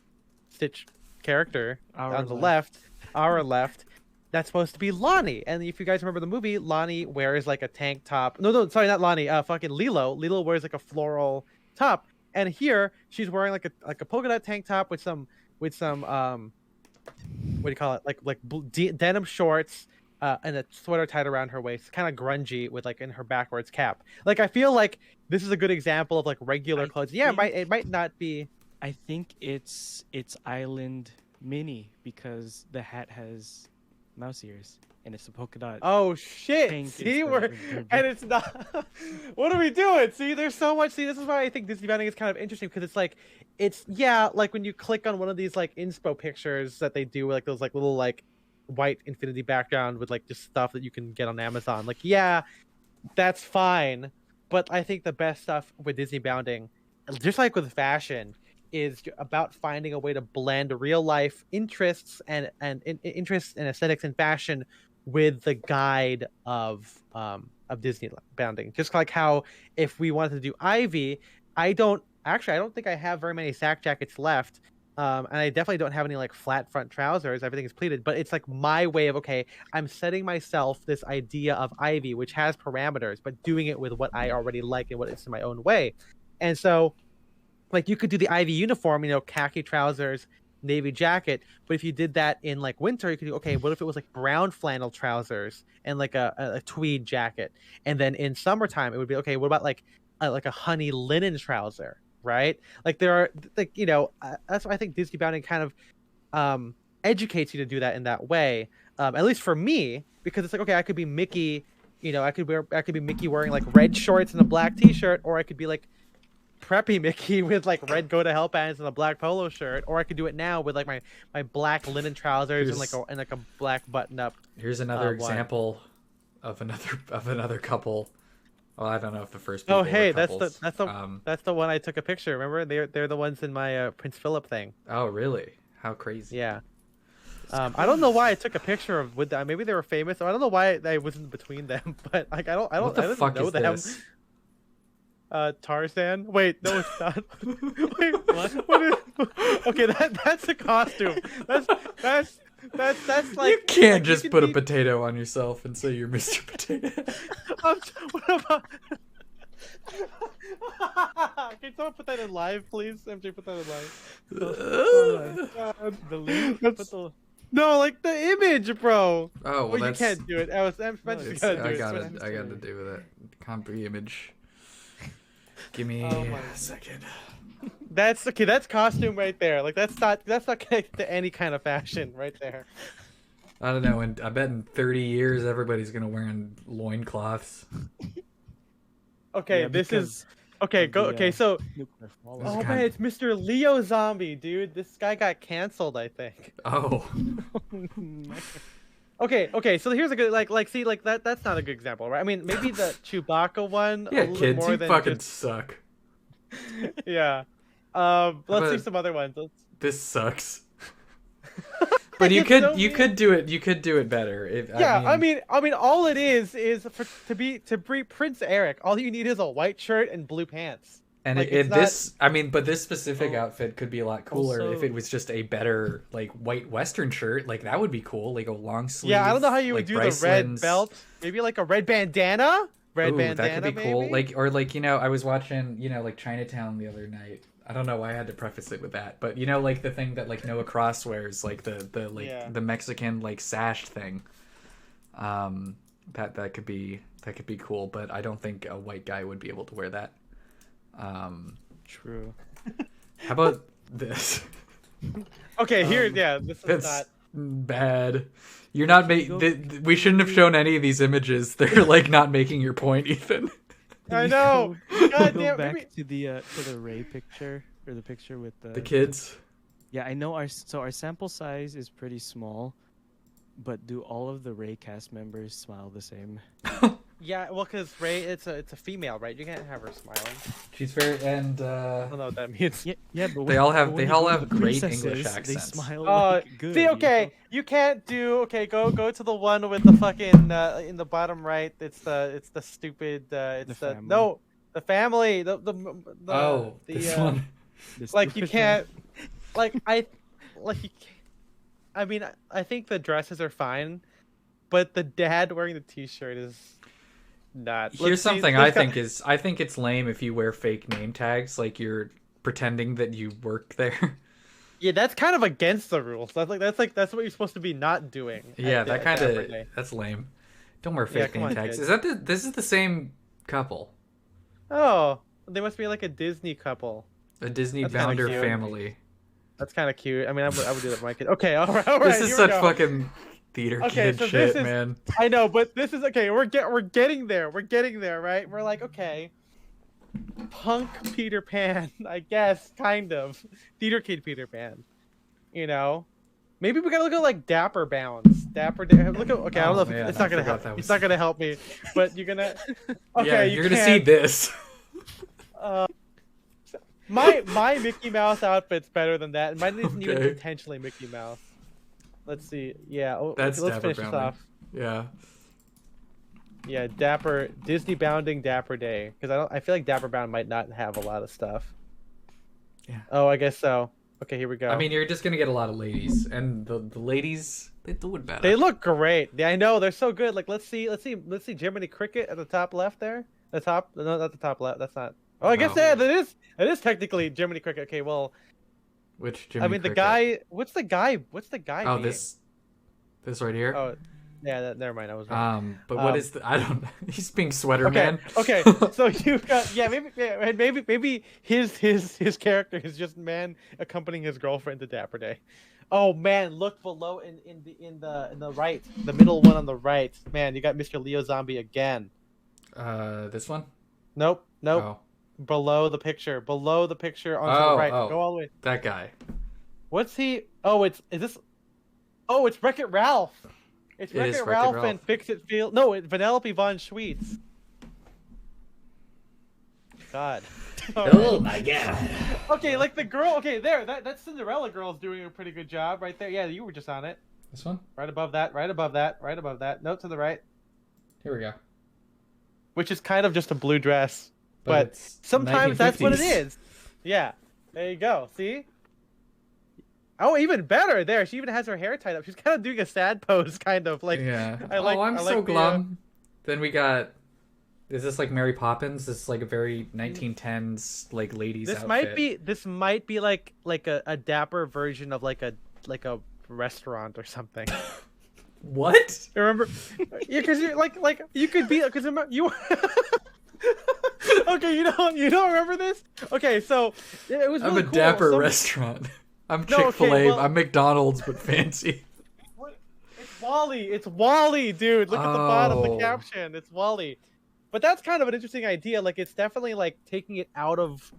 Stitch character on the left, our left, that's supposed to be Lonnie. And if you guys remember the movie, Lonnie wears like a tank top. No, sorry, not Lonnie. Fucking Lilo. Lilo wears like a floral top. And here she's wearing like a polka dot tank top with some what do you call it? Like denim shorts. And a sweater tied around her waist, kind of grungy with like in her backwards cap. Like I feel like this is a good example of like regular clothes. Yeah, it might not be. I think it's Island Mini because the hat has mouse ears and it's a polka dot. Oh shit! Pink See, instead and it's not. What are we doing? See, there's so much. See, this is why I think Disneybounding is kind of interesting because it's like, like when you click on one of these like inspo pictures that they do, like those like little like white infinity background with like just stuff that you can get on Amazon. Like, yeah, that's fine. But I think the best stuff with Disneybounding, just like with fashion, is about finding a way to blend real life interests and interests and aesthetics and fashion with the guide of Disneybounding. Just like how if we wanted to do Ivy, I don't think I have very many sack jackets left. And I definitely don't have any like flat front trousers. Everything is pleated, but it's like my way of, okay, I'm setting myself this idea of Ivy, which has parameters, but doing it with what I already like and what it's in my own way. And so, like, you could do the Ivy uniform, khaki trousers, navy jacket. But if you did that in like winter, you could do, okay, what if it was like brown flannel trousers and like a tweed jacket? And then in summertime, it would be, okay, what about like a honey linen trouser? Right? Like there are like, that's why I think Disneybounding kind of educates you to do that in that way. At least for me, because it's like, okay, I could be Mickey, I could be Mickey wearing like red shorts and a black t-shirt, or I could be like preppy Mickey with like red go to hell pants and a black polo shirt, or I could do it now with like my black linen trousers and like a black button up. Here's another example of another couple. Well, I don't know if the first people were couples. That's the one I took a picture. Remember, they're the ones in my Prince Philip thing. Oh, really? How crazy! Yeah. I don't know why I took a picture of with them. Maybe they were famous. I don't know why I wasn't between them, but like I didn't know them. This? Tarzan. Wait, no, it's not. Wait, what is? Okay, that's a costume. That's like you can't just put a potato on yourself and say you're Mr. Potato. What about? Can someone put that in live, please? MJ, put that in live. No, like the image, bro. Oh, well, you can't do it. I got to do with it. Compre image. Give me a second. That's okay. That's costume right there. Like that's not connected to any kind of fashion right there. I don't know. And I bet in 30 years everybody's gonna wear loincloths. Okay, yeah, this is okay. Go. Okay, so man, it's Mr. Leo Zombie, dude. This guy got canceled, I think. Oh. Okay. So here's a good see that's not a good example, right? I mean, maybe the Chewbacca one. Yeah, kids, you fucking suck. Yeah. Let's see some other ones. This sucks. But you could do it better. I mean, all it is to be Prince Eric. All you need is a white shirt and blue pants. And but this specific outfit could be a lot cooler if it was just a better like white Western shirt. Like that would be cool, like a long sleeve. Yeah, I don't know how you would do the red belt. Maybe like a red bandana. That could be cool. Maybe? I was watching like Chinatown the other night. I don't know why I had to preface it with that, but like the thing that like Noah Cross wears, like the Mexican like sash thing. That could be cool, but I don't think a white guy would be able to wear that. True. How about this? Okay, this is not bad. You're not we shouldn't have shown any of these images. They're like not making your point, Ethan. I know. God damn. Back to the Ray picture, or the picture with the kids. Yeah, I know. Our sample size is pretty small, but do all of the Ray cast members smile the same? Yeah, well, because Ray, it's a female, right? You can't have her smiling. She's very I don't know what that means. Yeah, but they all have great English accents. They smile like good. See, okay, you can't do. Okay, go to the one with the fucking in the bottom right. It's the stupid. It's the family. This one. Like you can't. I mean, I think the dresses are fine, but the dad wearing the t-shirt is. Here's something I think it's lame if you wear fake name tags, like you're pretending that you work there. Yeah, that's kind of against the rules. That's what you're supposed to be not doing. Yeah, that's lame. Don't wear fake name tags. Kids. This is the same couple? Oh, they must be like a Disney couple. A Disneybounder family. That's kind of cute. I mean, I would do that for my kid. Okay, all right. This is such fucking theater kid shit, man. I know, but this is okay. We're getting there. We're getting there, right? We're like, okay, punk Peter Pan, I guess, kind of theater kid Peter Pan. Maybe we gotta look at like Dapper Bounds. Look at. Okay, I don't know if it's not gonna help. It's not gonna help me, but you're gonna. Okay, yeah, you're gonna see this. My Mickey Mouse outfit's better than that. Mine isn't even intentionally Mickey Mouse. Let's see. Yeah. That's let's finish this off. Yeah. Yeah, Disneybounding Dapper Day, because I feel like Dapper Bound might not have a lot of stuff. Yeah. Oh, I guess so. Okay, here we go. I mean, you're just gonna get a lot of ladies, and the ladies, they do it better. They look great. Yeah, I know they're so good. Like, let's see Jiminy Cricket at the top left there. The top, no, not the top left. That's not. Oh, I guess Oh. yeah, that is technically Jiminy Cricket. Okay, well, Which Jimmy? I mean Cricket? the guy. What's the guy? Oh, being? this right here. Oh, yeah. Never mind. I was wrong. But what is the? I don't know. He's being sweater Okay. man. Okay. So you've got maybe his character is just man accompanying his girlfriend to Dapper Day. Oh man, look below in the right, the middle one on the right. Man, you got Mr. Leo Zombie again. This one. Nope. Oh. Below the picture onto the right. Oh. Go all the way. That guy. What's he? Oh, is this? Oh, it's Wreck-It Ralph. It's It is Wreck-It Wreck-It Ralph Ralph. and Fix-It Field. No, it's Vanellope von Schweetz. God. Oh my god. Okay, like the girl. Okay, there. That Cinderella girl's doing a pretty good job right there. Yeah, you were just on it. This one. Right above that. Right above that. Right above that. Note to the right. Here we go. Which is kind of just a blue dress, but it's sometimes that's what it 1950s. is. Yeah. There you go. See? Oh, even better. There, she even has her hair tied up. She's kind of doing a sad pose, kind of like. Yeah. I'm I'm so glum. Then we got. Is this like Mary Poppins? This is like a very 1910s like ladies This outfit. This might be like a dapper version of like a restaurant or something. What? Remember? Yeah, because you're like you could be because you. Okay, you don't remember this? Okay, so it was. I'm really a cool. dapper restaurant. I'm No, okay, Chick-fil-A. well- I'm McDonald's, but fancy. It's Wally. It's Wally, dude. Look at the bottom, the Oh. caption. It's Wally. But that's kind of an interesting idea. Like, it's definitely like taking it out of,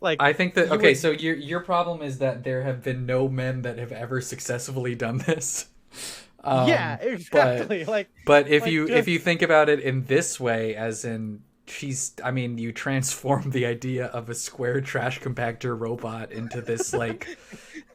like. I think that You okay. would- So your problem is that there have been no men that have ever successfully done this. Yeah, exactly. But if Like, you just- if you think about it in this way, as in you transform the idea of a square trash compactor robot into this like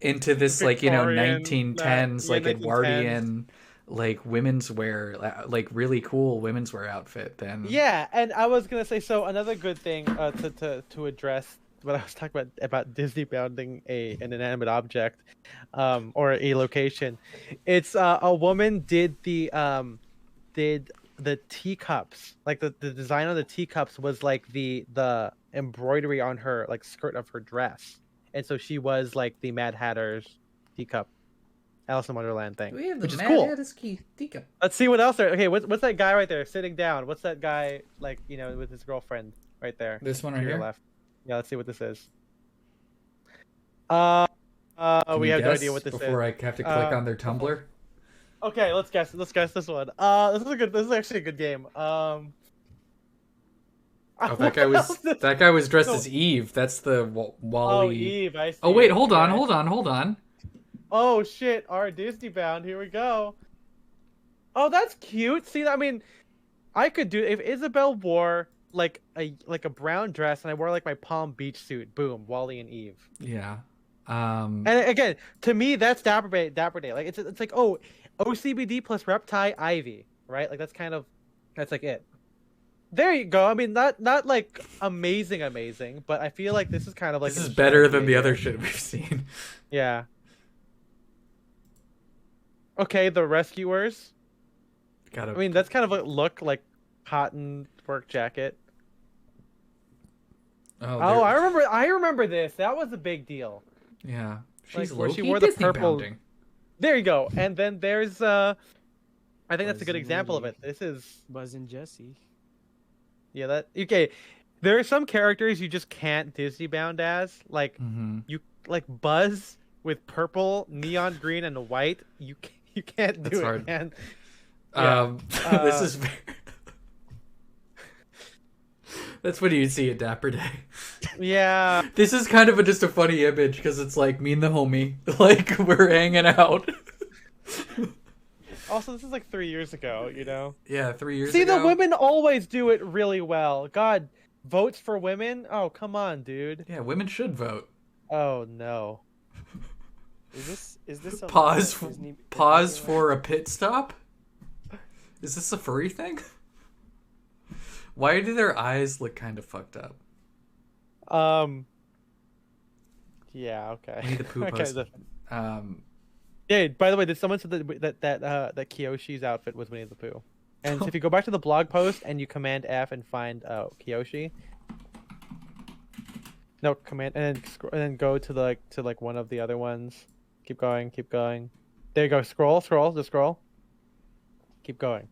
Victorian, 1910s like 1910s. Edwardian like women's wear, like really cool women's wear outfit. Then Yeah, and I was gonna say, so another good thing to address what I was talking about Disney bounding an inanimate object, or a location. It's a woman did the teacups, like the design on the teacups was like the embroidery on her like skirt of her dress, and so she was like the Mad Hatter's teacup, Alice in Wonderland thing, we have which is cool. teacup. Let's see what else there. Okay, what's that guy right there sitting down? What's that guy like? With his girlfriend right there. This one To right your here. left. Yeah, let's see what this is. Can We you have no guess idea what this before is. I have to click on their Tumblr. Okay, let's guess. Let's guess this one. This is actually a good game. Oh, what else is- that guy was dressed No. as Eve. That's the Oh, Wally. Eve. I see. Oh wait, hold on, Okay. hold on. Oh shit! Our Disney bound. Here we go. Oh, that's cute. See, I mean, I could do if Isabel wore like a brown dress and I wore like my Palm Beach suit. Boom, Wally and Eve. Yeah. And again, to me, that's Dapper Day. Like it's like, oh, OCBD plus Reptile Ivy, right? Like that's like it. There you go. I mean, not like amazing, but I feel like this is kind of like this is a better than strategy the idea. other shit we've seen. Yeah. Okay, the Rescuers. Gotta. I mean, that's kind of a look like cotton work jacket. Oh, Oh, I remember this. That was a big deal. yeah. She's Like, where she low-key wore the Disney purple- bounding. There you go. And then there's I think that's a good Buzz and example of Woody. it. This is Buzz and Jesse. yeah, that okay. There are some characters you just can't Disney bound as. Like Mhm. you like Buzz with purple, neon green, and white. You can't do That's it, hard. man. Yeah. This is very... That's what you'd see at Dapper Day. Yeah. This is kind of just a funny image because it's like me and the homie, like we're hanging out. Also, this is like 3 years ago, you know. Yeah, 3 years See, ago. the women always do it really well. God, votes for women? Oh, come on, dude. Yeah, women should vote. Oh no. Is this a Pause. Disney- Pause Disneyland? for a pit stop. Is this a furry thing? Why do their eyes look kind of fucked up? Yeah. Okay. Winnie the Pooh Okay, posted. Yeah. By the way, did someone said that Kiyoshi's outfit was Winnie the Pooh? And so if you go back to the blog post and you Command F and find Kiyoshi. No, Command and then go to like one of the other ones. Keep going. Keep going. There you go. Scroll. Just scroll. Keep going.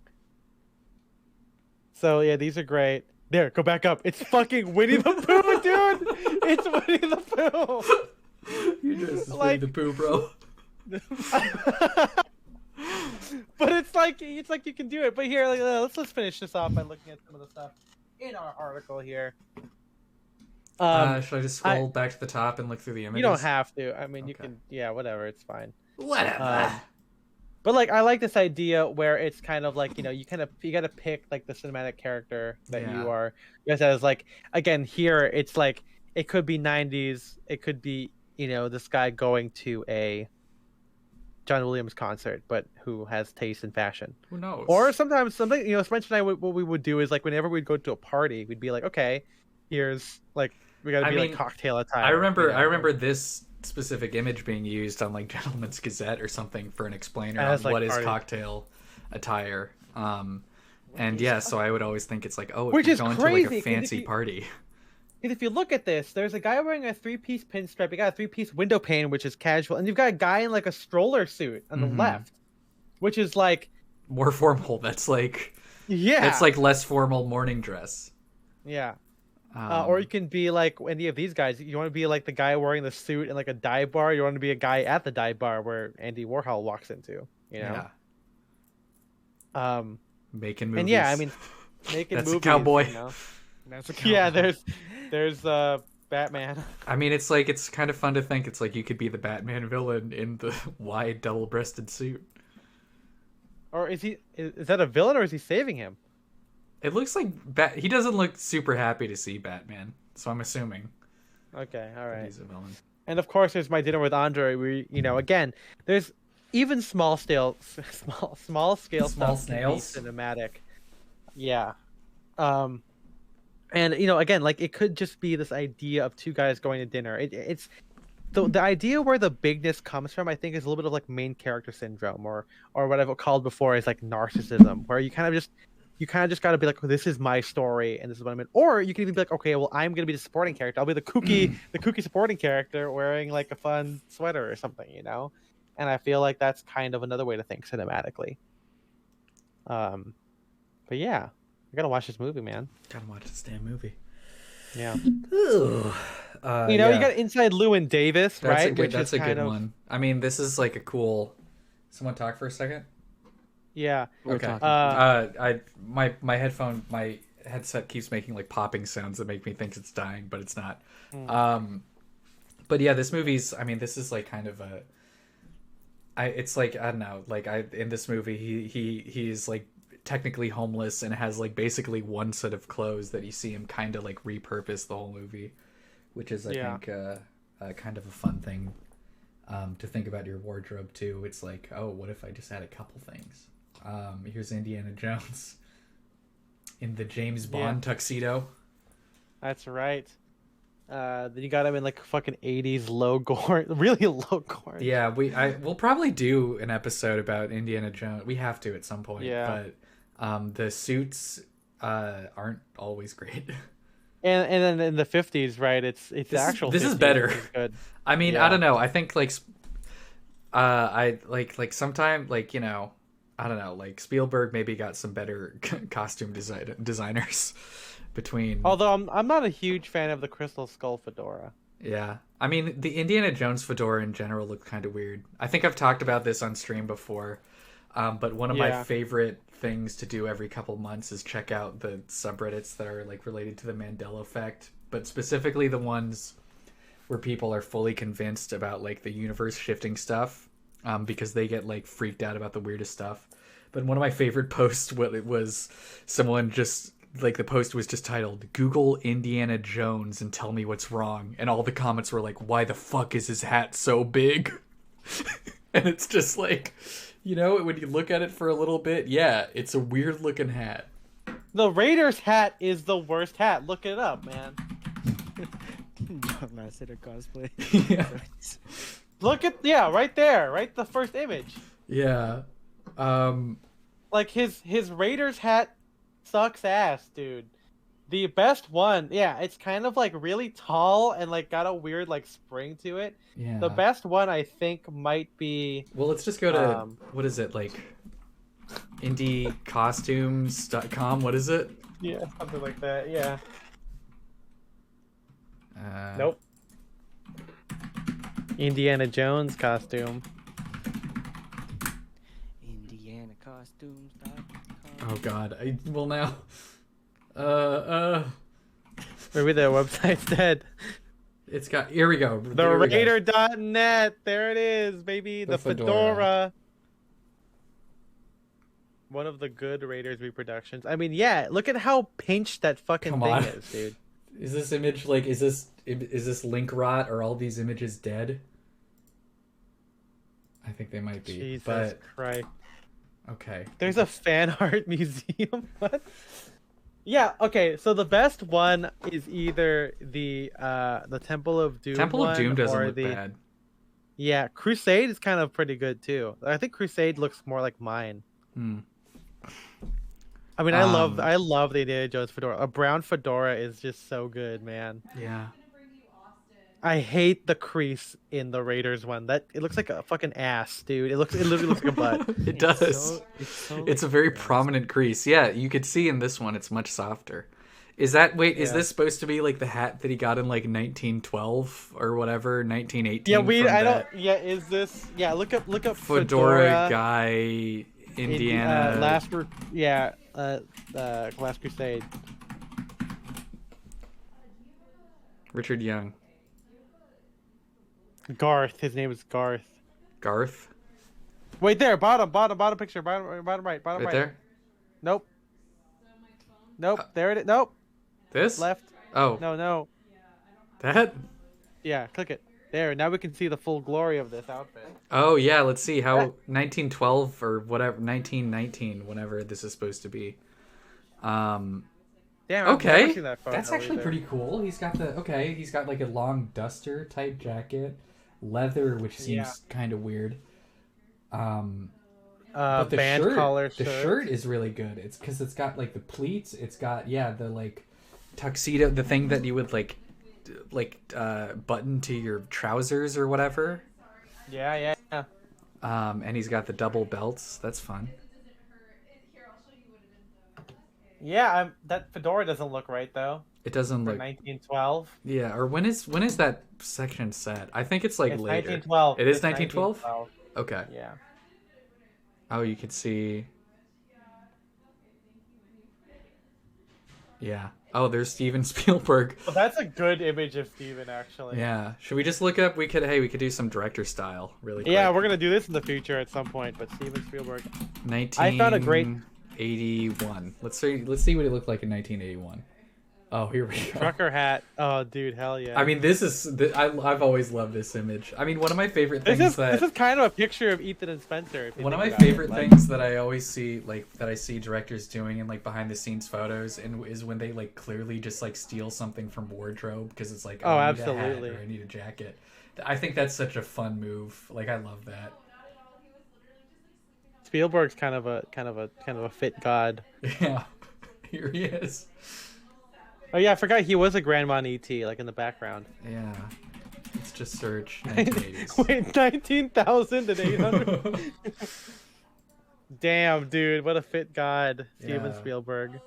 So yeah, these are great. There, go back up. It's fucking Winnie the Pooh, dude. It's Winnie the Pooh. You just Like- Winnie the Pooh, bro. But it's like you can do it. But here, like, let's finish this off by looking at some of the stuff in our article here. Should I just scroll back to the top and look through the images? You don't have to. I mean, you Okay. can. Yeah, whatever. It's fine. Whatever. But like, I like this idea where it's kind of like, you gotta pick like the cinematic character that Yeah. you are. Because as like, again, here it's like it could be 90s. It could be this guy going to a John Williams concert, but who has taste in fashion. Who knows? Or sometimes something, Spencer and I, what we would do is like whenever we'd go to a party, we'd be like, okay, here's like we gotta be like cocktail attire. I remember this specific image being used on like Gentleman's Gazette or something for an explainer on As, like, what is party. cocktail attire. And yeah, so I would always think it's like, oh, if Which you're is going crazy, to 'cause like a if fancy you- party. Because if you look at this, there's a guy wearing a 3-piece pinstripe. You got a 3-piece window pane, which is casual, and you've got a guy in like a stroller suit on the Mhm. left, which is like, More formal. That's like yeah, it's like less formal morning dress. yeah. Or you Um, can be like any of these guys. You want to be like the guy wearing the suit in like a dive bar. You want to be a guy at the dive bar where Andy Warhol walks into. yeah, making movies. And yeah, I mean, making That's a movies. cowboy. That's a Yeah, cowboy. there's Batman. I mean, it's like it's kind of fun to think it's like you could be the Batman villain in the wide double-breasted suit. Or is that a villain or is he saving him? It looks like he doesn't look super happy to see Batman, so I'm assuming Okay, all that right. he's a villain. And of course, there's My Dinner with Andre. Where again, there's even small scale stuff Small can be snails? cinematic. Yeah. And again, like it could just be this idea of two guys going to dinner. It's the idea where the bigness comes from. I think is a little bit of like main character syndrome, or what I've called before is like narcissism, where you kind of just got to be like, this is my story and this is what I'm in. Or you can even be like, okay, well, I'm gonna be the supporting character. I'll be the kooky supporting character wearing like a fun sweater or something, And I feel like that's kind of another way to think cinematically. But yeah, I gotta watch this movie, man. Gotta watch this damn movie. Yeah. Ooh. You got Inside Llewyn Davis, that's right? A good, Which that's is a kind good of one. I mean, this is like a cool. Someone talk for a second. yeah. We're Okay. talking. My headset keeps making like popping sounds that make me think it's dying, but it's not. Hmm. But yeah, this movie's. I mean, this is like kind of a. It's like I don't know. Like in this movie, he's like technically homeless and has like basically one set of clothes that you see him kind of like repurpose the whole movie, which is I think kind of a fun thing to think about your wardrobe too. It's like, oh, what if I just had a couple things? Here's Indiana Jones in the James Bond tuxedo. That's right. Then you got him in like fucking 80s low gore, really low gore. Yeah, we'll probably do an episode about Indiana Jones. We have to at some point. Yeah. But the suits aren't always great. And then in the 50s, right? It's This actual. is 50s, better. which is good. I mean, Yeah. I don't know. I think like I like sometime like I don't know, like Spielberg maybe got some better costume designers between. Although I'm not a huge fan of the Crystal Skull fedora. Yeah. I mean, the Indiana Jones fedora in general looked kind of weird. I think I've talked about this on stream before. But one of my Yeah. favorite things to do every couple months is check out the subreddits that are like related to the Mandela effect, but specifically the ones where people are fully convinced about like the universe shifting stuff, because they get like freaked out about the weirdest stuff. But one of my favorite posts, it was someone just like the post was just titled "Google Indiana Jones and tell me what's wrong," and all the comments were like, "Why the fuck is his hat so big?" And it's just like You know, when you look at it for a little bit, yeah, it's a weird looking hat. The Raiders hat is the worst hat. Look it up, man. John Lasseter cosplay. Yeah. Look at right there, right the first image. Yeah. Like his Raiders hat sucks ass, dude. The best one, yeah, it's kind of like really tall and like got a weird like spring to it. Yeah. The best one I think might be. Well, let's just go to what is it, like indiecostumes.com? What is it? Yeah, something like that. Yeah. Nope. Indiana Jones costume. IndianaCostumes.com. Oh God. Well now. Maybe their website's dead. It's got. Here we go. The There we go. Raider.net. There it is, baby. The fedora. One of the good Raiders reproductions. I mean, yeah. Look at how pinched that fucking Come thing on. is, dude. Is this image like? Is this link rot? Are all these images dead? I think they might be. Jesus but Christ. okay. There's a fan art museum. What? Yeah. Okay. So the best one is either the Temple of Doom. Temple of Doom doesn't or look bad. Yeah, Crusade is kind of pretty good too. I think Crusade looks more like mine. Hmm. I mean, I love the Indiana Jones fedora. A brown fedora is just so good, man. Yeah. I hate the crease in the Raiders one. It looks like a fucking ass, dude. It literally looks like a butt. It does. It's a very prominent crease. Yeah, you could see in this one it's much softer. Is this supposed to be like the hat that he got in like 1912 or whatever, 1918? Yeah, is this? Yeah, look up fedora guy Indiana Last Crusade. Richard Young. Garth. His name is Garth. Garth? Wait there, bottom picture, bottom right. Right there? Nope. There it is. Nope. This? Left. Oh. No. That? Yeah, click it. There. Now we can see the full glory of this outfit. Oh yeah, let's see how 1912 or whatever 1919, whenever this is supposed to be. Damn. Okay. I've never seen that photo That's actually either. pretty cool. He's got like a long duster type jacket, leather, which seems kind of weird. But the band shirt, collar the shirt is really good. It's because it's got like the pleats. It's got the like tuxedo, the thing that you would like button to your trousers or whatever. Yeah. And he's got the double belts. That's fun. Yeah, that fedora doesn't look right though. It doesn't For look 1912. Yeah, or when is that section set? I think it's like It's later. 1912. It is It's 1912? Okay. Yeah. Oh, you can see. Yeah. Oh, there's Steven Spielberg. Well, that's a good image of Steven, actually. Yeah. Should we just look up? We could do some director style really quick. Yeah, we're gonna do this in the future at some point. But Steven Spielberg. 1981. I found a great 81. Let's see what it looked like in 1981. Oh, here we go. Trucker hat. Oh, dude, hell yeah. I mean, I've always loved this image. I mean, one of my favorite things this is kind of a picture of Ethan and Spencer. One of my favorite things that I always see, that I see directors doing in like behind the scenes photos, and is when they like clearly just like steal something from wardrobe because it's like, oh, I need absolutely, a hat or I need a jacket. I think that's such a fun move. Like, I love that. Spielberg's kind of a fit god. Yeah, here he is. Oh yeah, I forgot he was a grandma in E.T. like in the background. Yeah, let's just search 1980s. Wait, 19,800. Damn, dude, what a fit god, Steven Spielberg.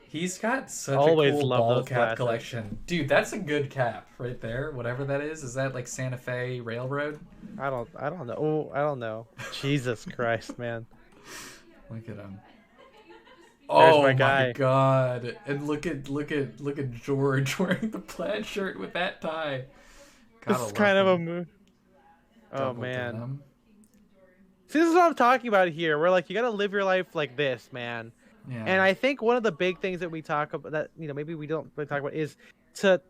He's got such Always a cool love ball those cap glasses. collection. Dude, that's a good cap right there. Whatever that is. Is that like Santa Fe Railroad? I don't know. Oh, I don't know. Jesus Christ, man. Look at him. There's Oh my guy. God! And look at George wearing the plaid shirt with that tie. This is kind of a move. Oh man. Denim. See, this is what I'm talking about here. We're like, you gotta live your life like this, man. Yeah. And I think one of the big things that we talk about that maybe we don't really talk about is to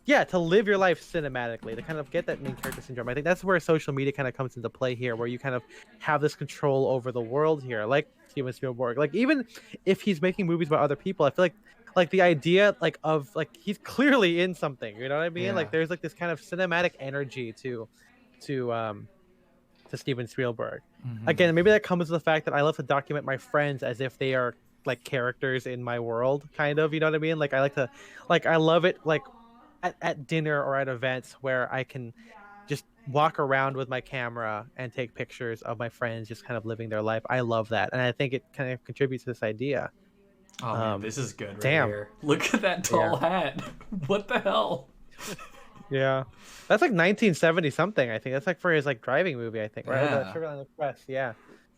yeah, to live your life cinematically, to kind of get that main character syndrome. I think that's where social media kind of comes into play here, where you kind of have this control over the world here, like Steven Spielberg. Like even if he's making movies about other people, I feel like the idea of he's clearly in something. You know what I mean? Yeah. Like there's like this kind of cinematic energy to Steven Spielberg. Again, maybe that comes with the fact that I love to document my friends as if they are like characters in my world, kind of. You know what I mean? Like I like to, like I love it, like at dinner or at events where I can just walk around with my camera and take pictures of my friends just kind of living their life. I love that, and I think it kind of contributes to this idea. Oh man, this is good right damn. here. Look at that tall hat. What the hell? Yeah, that's like 1970 something. I think that's like for his like driving movie. I think right. Yeah. Chevrolet Express. Yeah.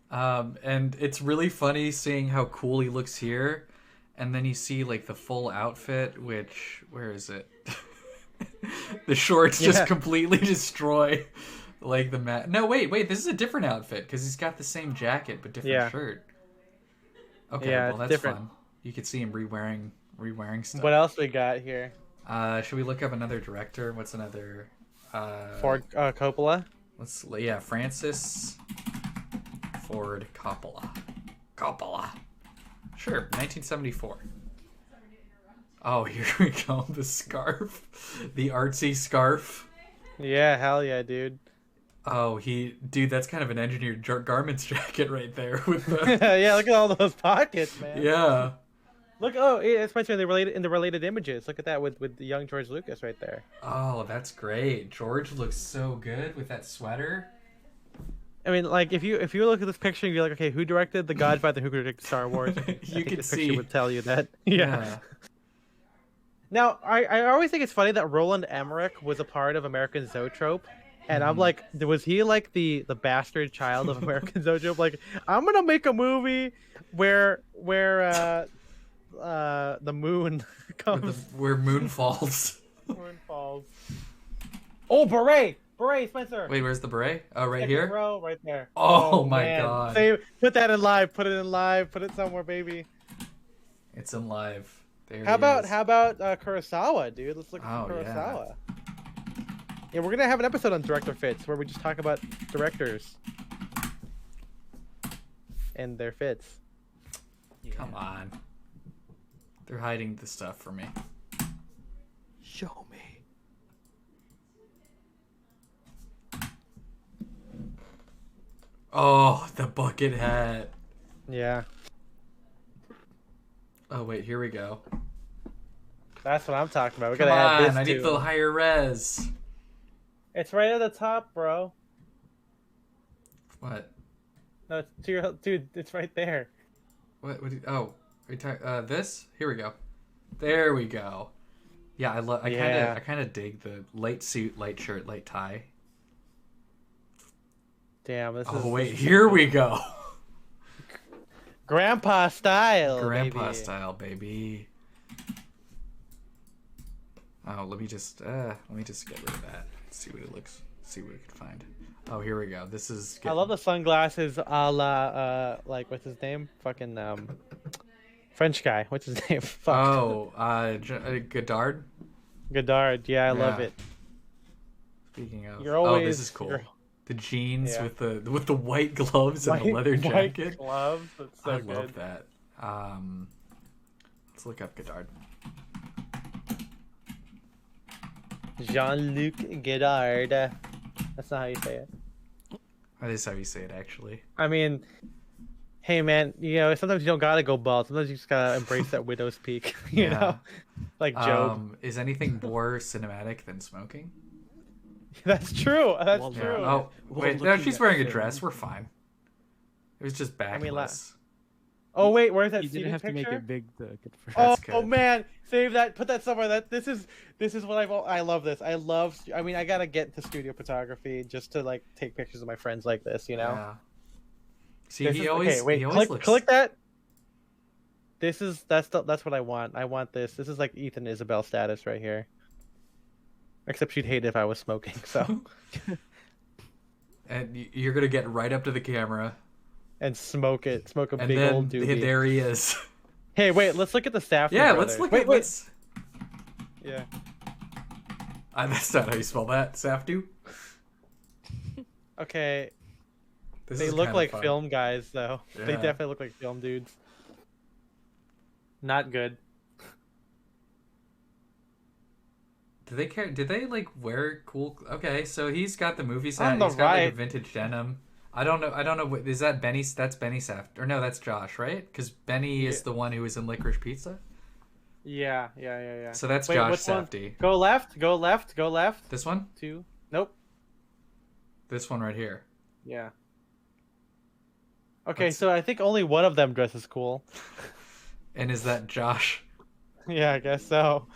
And it's really funny seeing how cool he looks here, and then you see like the full outfit. Which where is it? The shorts just completely destroy like the mat. No, wait, this is a different outfit because he's got the same jacket but different shirt. Okay, well that's different. Fun. You could see him rewearing stuff. What else we got here? Should we look up another director? What's another? Ford Coppola. Francis Ford Coppola. Sure, 1974. Oh, here we go. The scarf. The artsy scarf. Yeah, hell yeah, dude. Oh, dude, that's kind of an engineered garments jacket right there. With the... yeah, look at all those pockets, man. Yeah. Look, oh, it's mentioned in the related images. Look at that with the young George Lucas right there. Oh, that's great. George looks so good with that sweater. I mean, like if you look at this picture and you're like, okay, who directed The Godfather? Who directed Star Wars? You can see. Picture would tell you that. Yeah. Now, I always think it's funny that Roland Emmerich was a part of American Zoetrope, and I'm like, was he like the bastard child of American Zoetrope? Like, I'm gonna make a movie where the moon comes, where moon falls. Moon falls. Oh, beret, Spencer. Wait, where's the beret? Oh, right here. Row, right there. Oh my god. Put that in live. Put it in live. Put it somewhere, baby. It's in live. There how about Kurosawa, dude? Let's look at Kurosawa. Yeah, we're gonna have an episode on director fits where we just talk about directors and their fits. Yeah. Come on, they're hiding the stuff from me. Show me. Oh, the bucket hat. Yeah. Oh wait, here we go. That's what I'm talking about. Come on, I need the higher res. It's right at the top, bro. What? No, it's to your dude. It's right there. What? Oh, this? Here we go. There we go. Yeah, I kind of dig the light suit, light shirt, light tie. Damn. Here we go. Grandpa style. Style, baby. Oh, let me just get rid of that. See what it looks. See what we can find. Oh, here we go. This is. I love the sunglasses, a la like what's his name? Fucking French guy. What's his name? Fuck. Oh, Godard. Godard. Yeah, I love it. Speaking of, this is cool. The jeans with the white gloves and the leather jacket. White gloves. That's so good. I love that. Let's look up Godard. Jean-Luc Godard. That's not how you say it. That is how you say it, actually. I mean, hey man, sometimes you don't gotta go bald. Sometimes you just gotta embrace that widow's peak. You know, like Job. Is anything more cinematic than smoking? That's true. That's true. Oh wait, no, she's wearing a dress. We're fine. It was just backless. Oh wait, where's that? You didn't have to make it big to get for. Oh man, save that. Put that somewhere. This is what I love this. I gotta get to studio photography just to like take pictures of my friends like this. Yeah. See, he always looks... click that. That's what I want. I want this. This is like Ethan Isabel status right here. Except she'd hate it if I was smoking. So. And you're gonna get right up to the camera. And smoke a and big then, old doobie. There he is. Hey, wait, let's look at the staff. Yeah, let's look at this. Yeah. That's not how you spell that. Safdu. Okay, This they is look kinda like fun. film guys though. They Yeah. definitely look like film dudes. Not good. Do they care? Did they like wear cool? Okay, so he's got the movie set. On the He's got like a right. vintage denim. I don't know. I don't know. Is that Benny? That's Benny Saft. Or no, that's Josh, right? Because Benny is Yeah. the one who was in Licorice Pizza. Yeah. So that's Wait, Josh which one? Safdie. Go left. This one? 2. This one right here. Yeah. Okay, Let's- so I think only one of them dresses cool. And is that Josh? Yeah, I guess so.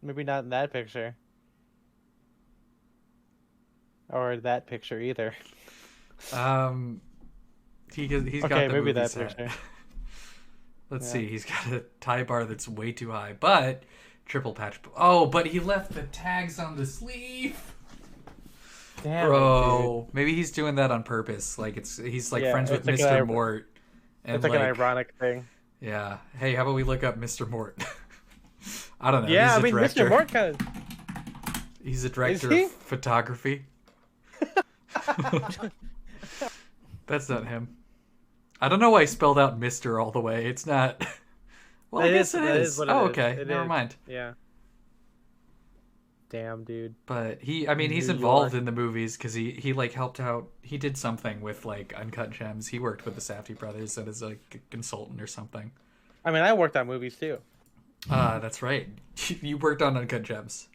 Maybe not in that picture. Or that picture either. He's Okay, got the maybe movie that set. picture. Let's Yeah. see. He's got a tie bar that's way too high, but triple patch. Oh, but he left the tags on the sleeve. Damn it, Bro, maybe he's doing that on purpose. Like he's like Yeah, friends with it's like Mr. an Mort. dude. And It's like an ironic thing. Yeah. Hey, how about we look up Mr. Mort? I don't know. Yeah, He's I a mean, director. Mr. Mort kind of. He's a director he? of photography. That's not him. I don't know why I spelled out Mr. all the way. It's not. Well, I That guess is- it that is. is what it Oh, is. okay. It Never is. mind. Yeah. Damn, dude. But I mean, he's New involved York. in the movies because he like helped out. He did something with like Uncut Gems. He worked with the Safdie brothers as like a consultant or something. I mean, I worked on movies too. That's right. You worked on Uncut Gems.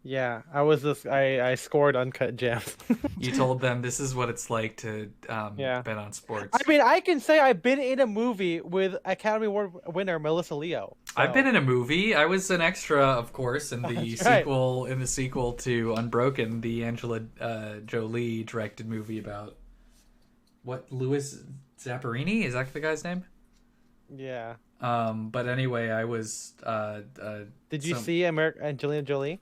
Yeah, I scored Uncut Gems. You told them this is what it's like to Yeah. bet on sports. I mean, I can say I've been in a movie with Academy Award winner Melissa Leo. I've been in a movie. I was an extra, of course, in the That's right. sequel. In the sequel to Unbroken, the Angela Jolie directed movie about what Louis Zamperini, is that the guy's name? Yeah. But anyway, I was. Did you see Angelina Jolie?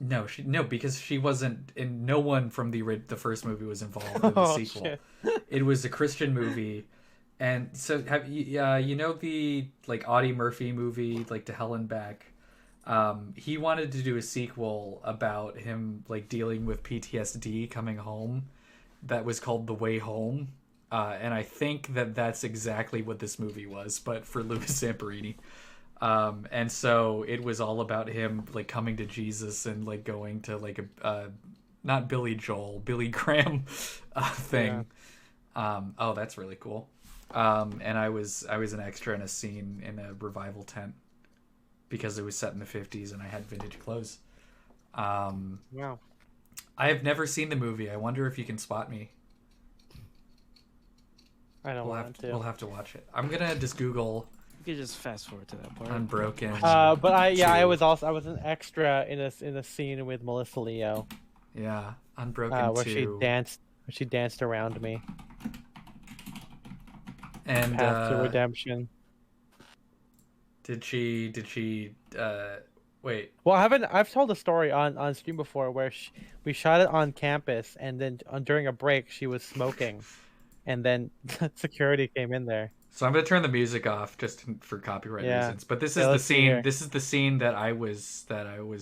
No, because she wasn't, and no one from the first movie was involved in the Oh, sequel. shit. It was a Christian movie, and so have you? You know the like Audie Murphy movie, like To Hell and Back. He wanted to do a sequel about him like dealing with PTSD coming home, that was called The Way Home, and I think that's exactly what this movie was, but for Louis Zamperini. And so it was all about him like coming to Jesus and like going to like a not Billy Graham thing. Oh, that's really cool. And I was an extra in a scene in a revival tent because it was set in the 50s and I had vintage clothes. Wow. I have never seen the movie. I wonder if you can spot me. I don't We'll want to. we'll have to watch it. I'm gonna just Google You could just fast forward to that part. Unbroken. But I 2. I was an extra in a scene with Melissa Leo, Yeah, Unbroken where 2. she danced around me. And Path to Redemption. did she wait. Well, I've told a story on stream before where we shot it on campus, and then during a break she was smoking, and then security came in there. So I'm gonna turn the music off just for copyright Yeah. reasons. But this Yeah, is the let's see scene. here. This is the scene that I was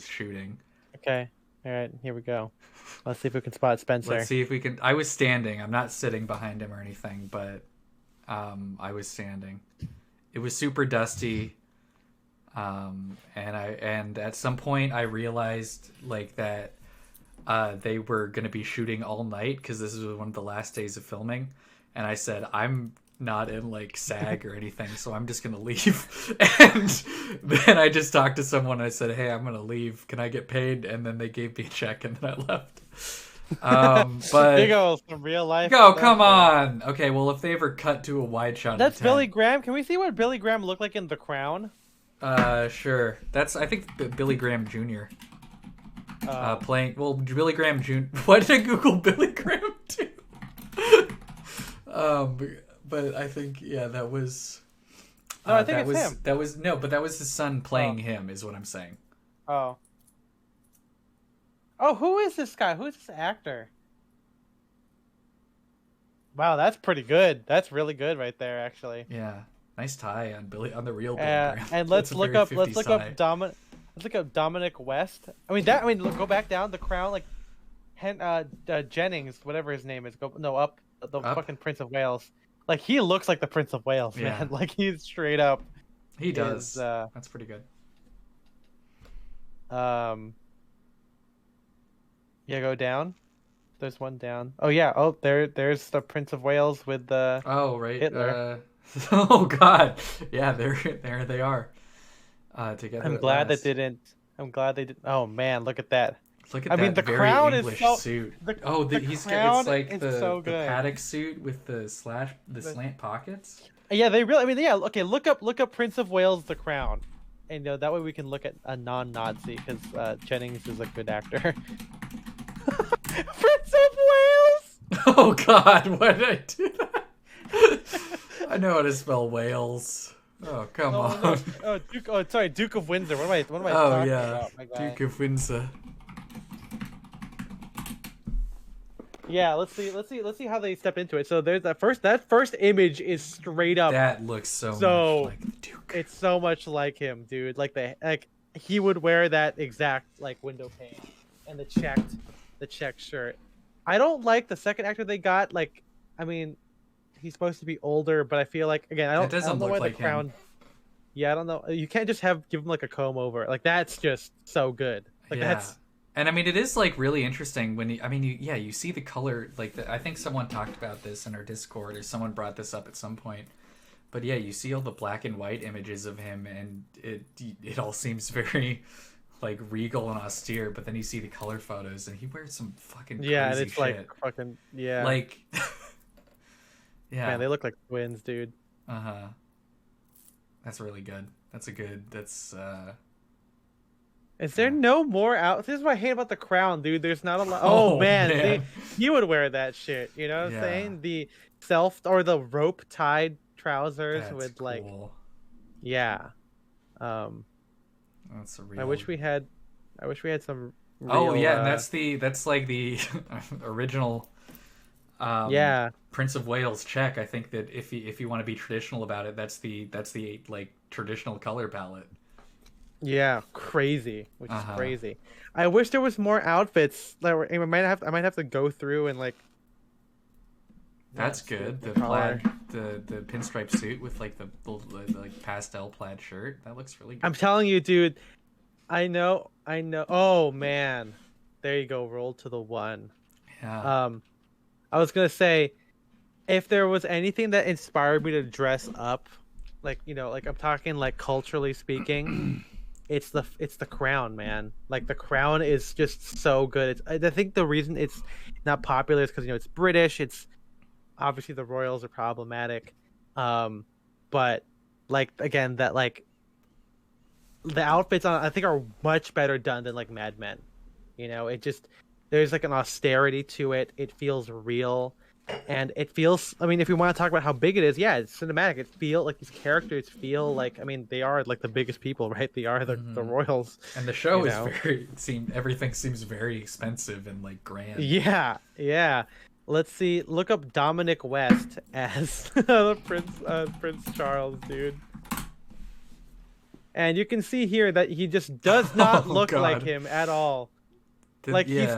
shooting. Okay, all right, here we go. Let's see if we can spot Spencer. Let's see if we can. I was standing. I'm not sitting behind him or anything, but I was standing. It was super dusty. And at some point I realized like that they were gonna be shooting all night because this was one of the last days of filming, and I said I'm not in like SAG or anything, so I'm just gonna leave. And then I just talked to someone. I said, "Hey, I'm gonna leave. Can I get paid?" And then they gave me a check, and then I left. But There you go, some real life. go, stuff come there. on. Okay, well, if they ever cut to a wide shot, That's of Billy Graham. Can we see what Billy Graham looked like in The Crown? Sure. That's I think Billy Graham Jr. Uh, Playing Billy Graham Jr. Why did I Google Billy Graham too? But I think that was. No, I think that it's was him. that was no, but that was his son playing him, is what I'm saying. Oh. Oh, who is this guy? Who is this actor? Wow, that's pretty good. That's really good right there, actually. Yeah. Nice tie on the real Billy Graham. And That's let's a look very up 50s tie. Let's look up Dominic West. Look, go back down the crown, like Jennings, whatever his name is. Up the Up? fucking Prince of Wales. Like he looks like the Prince of Wales, Yeah. man. Like he's straight up. He does. That's pretty good. Yeah, go down. There's one down. Oh yeah. Oh, there's the Prince of Wales with the. Oh right. Hitler. Oh god. Yeah, there they are. Together. I'm glad they didn't. Oh man, look at that. Look at I that mean, the very crown English is so. suit. The It's crown like is the so good. paddock suit with the slant pockets. Yeah, they really. I mean, yeah. Okay, look up Prince of Wales, The Crown, and that way we can look at a non-Nazi because Jennings is a good actor. Prince of Wales. Oh god, why did I do that? I know how to spell Wales. Oh come on. No. Sorry, Duke of Windsor. What am I talking about, my guy? Duke of Windsor. Yeah, let's see how they step into it. So there's that first image is straight up. That looks so much like the Duke. It's so much like him, dude. Like he would wear that exact like window pane and the checked shirt. I don't like the second actor they got. Like, I mean, he's supposed to be older, but I feel like again, I don't know why the crown. Yeah, I don't know. You can't just give him like a comb over. Like that's just so good. Like that's. And I mean, it is like really interesting when you see the color. Like I think someone talked about this in our Discord, or someone brought this up at some point. But yeah, you see all the black and white images of him, and it all seems very like regal and austere. But then you see the color photos, and he wears some fucking crazy and it's shit. like fucking like yeah, man, they look like twins, dude. That's really good. Is there no more out? This is what I hate about the crown, dude. There's not a lot. Oh man. He would wear that shit. You know what I'm saying? The the rope tied trousers with like. Yeah. That's a real. I wish we had some. Real, and that's like the original. Prince of Wales check. I think that if you want to be traditional about it, that's the like traditional color palette. Yeah, crazy, which is crazy. I wish there was more outfits that were. I might have to go through and like. That's good. The plaid, the pinstripe suit with like the like pastel plaid shirt. That looks really good. I'm telling you, dude. I know. Oh man, there you go. Roll to the one. Yeah. I was gonna say, if there was anything that inspired me to dress up, like like I'm talking like culturally speaking. It's the crown, man. Like the crown is just so good. I think the reason it's not popular is because it's British. It's obviously the royals are problematic, but like again that like the outfits on I think are much better done than like Mad Men. It just there's like an austerity to it. It feels real. And it feels, I mean, if you want to talk about how big it is, yeah, it's cinematic. It feels like these characters feel like, I mean, they are like the biggest people, right? They are the royals. And the show is everything seems very expensive and like grand. Yeah. Let's see. Look up Dominic West as Prince Charles, dude. And you can see here that he just does not look like him at all. He's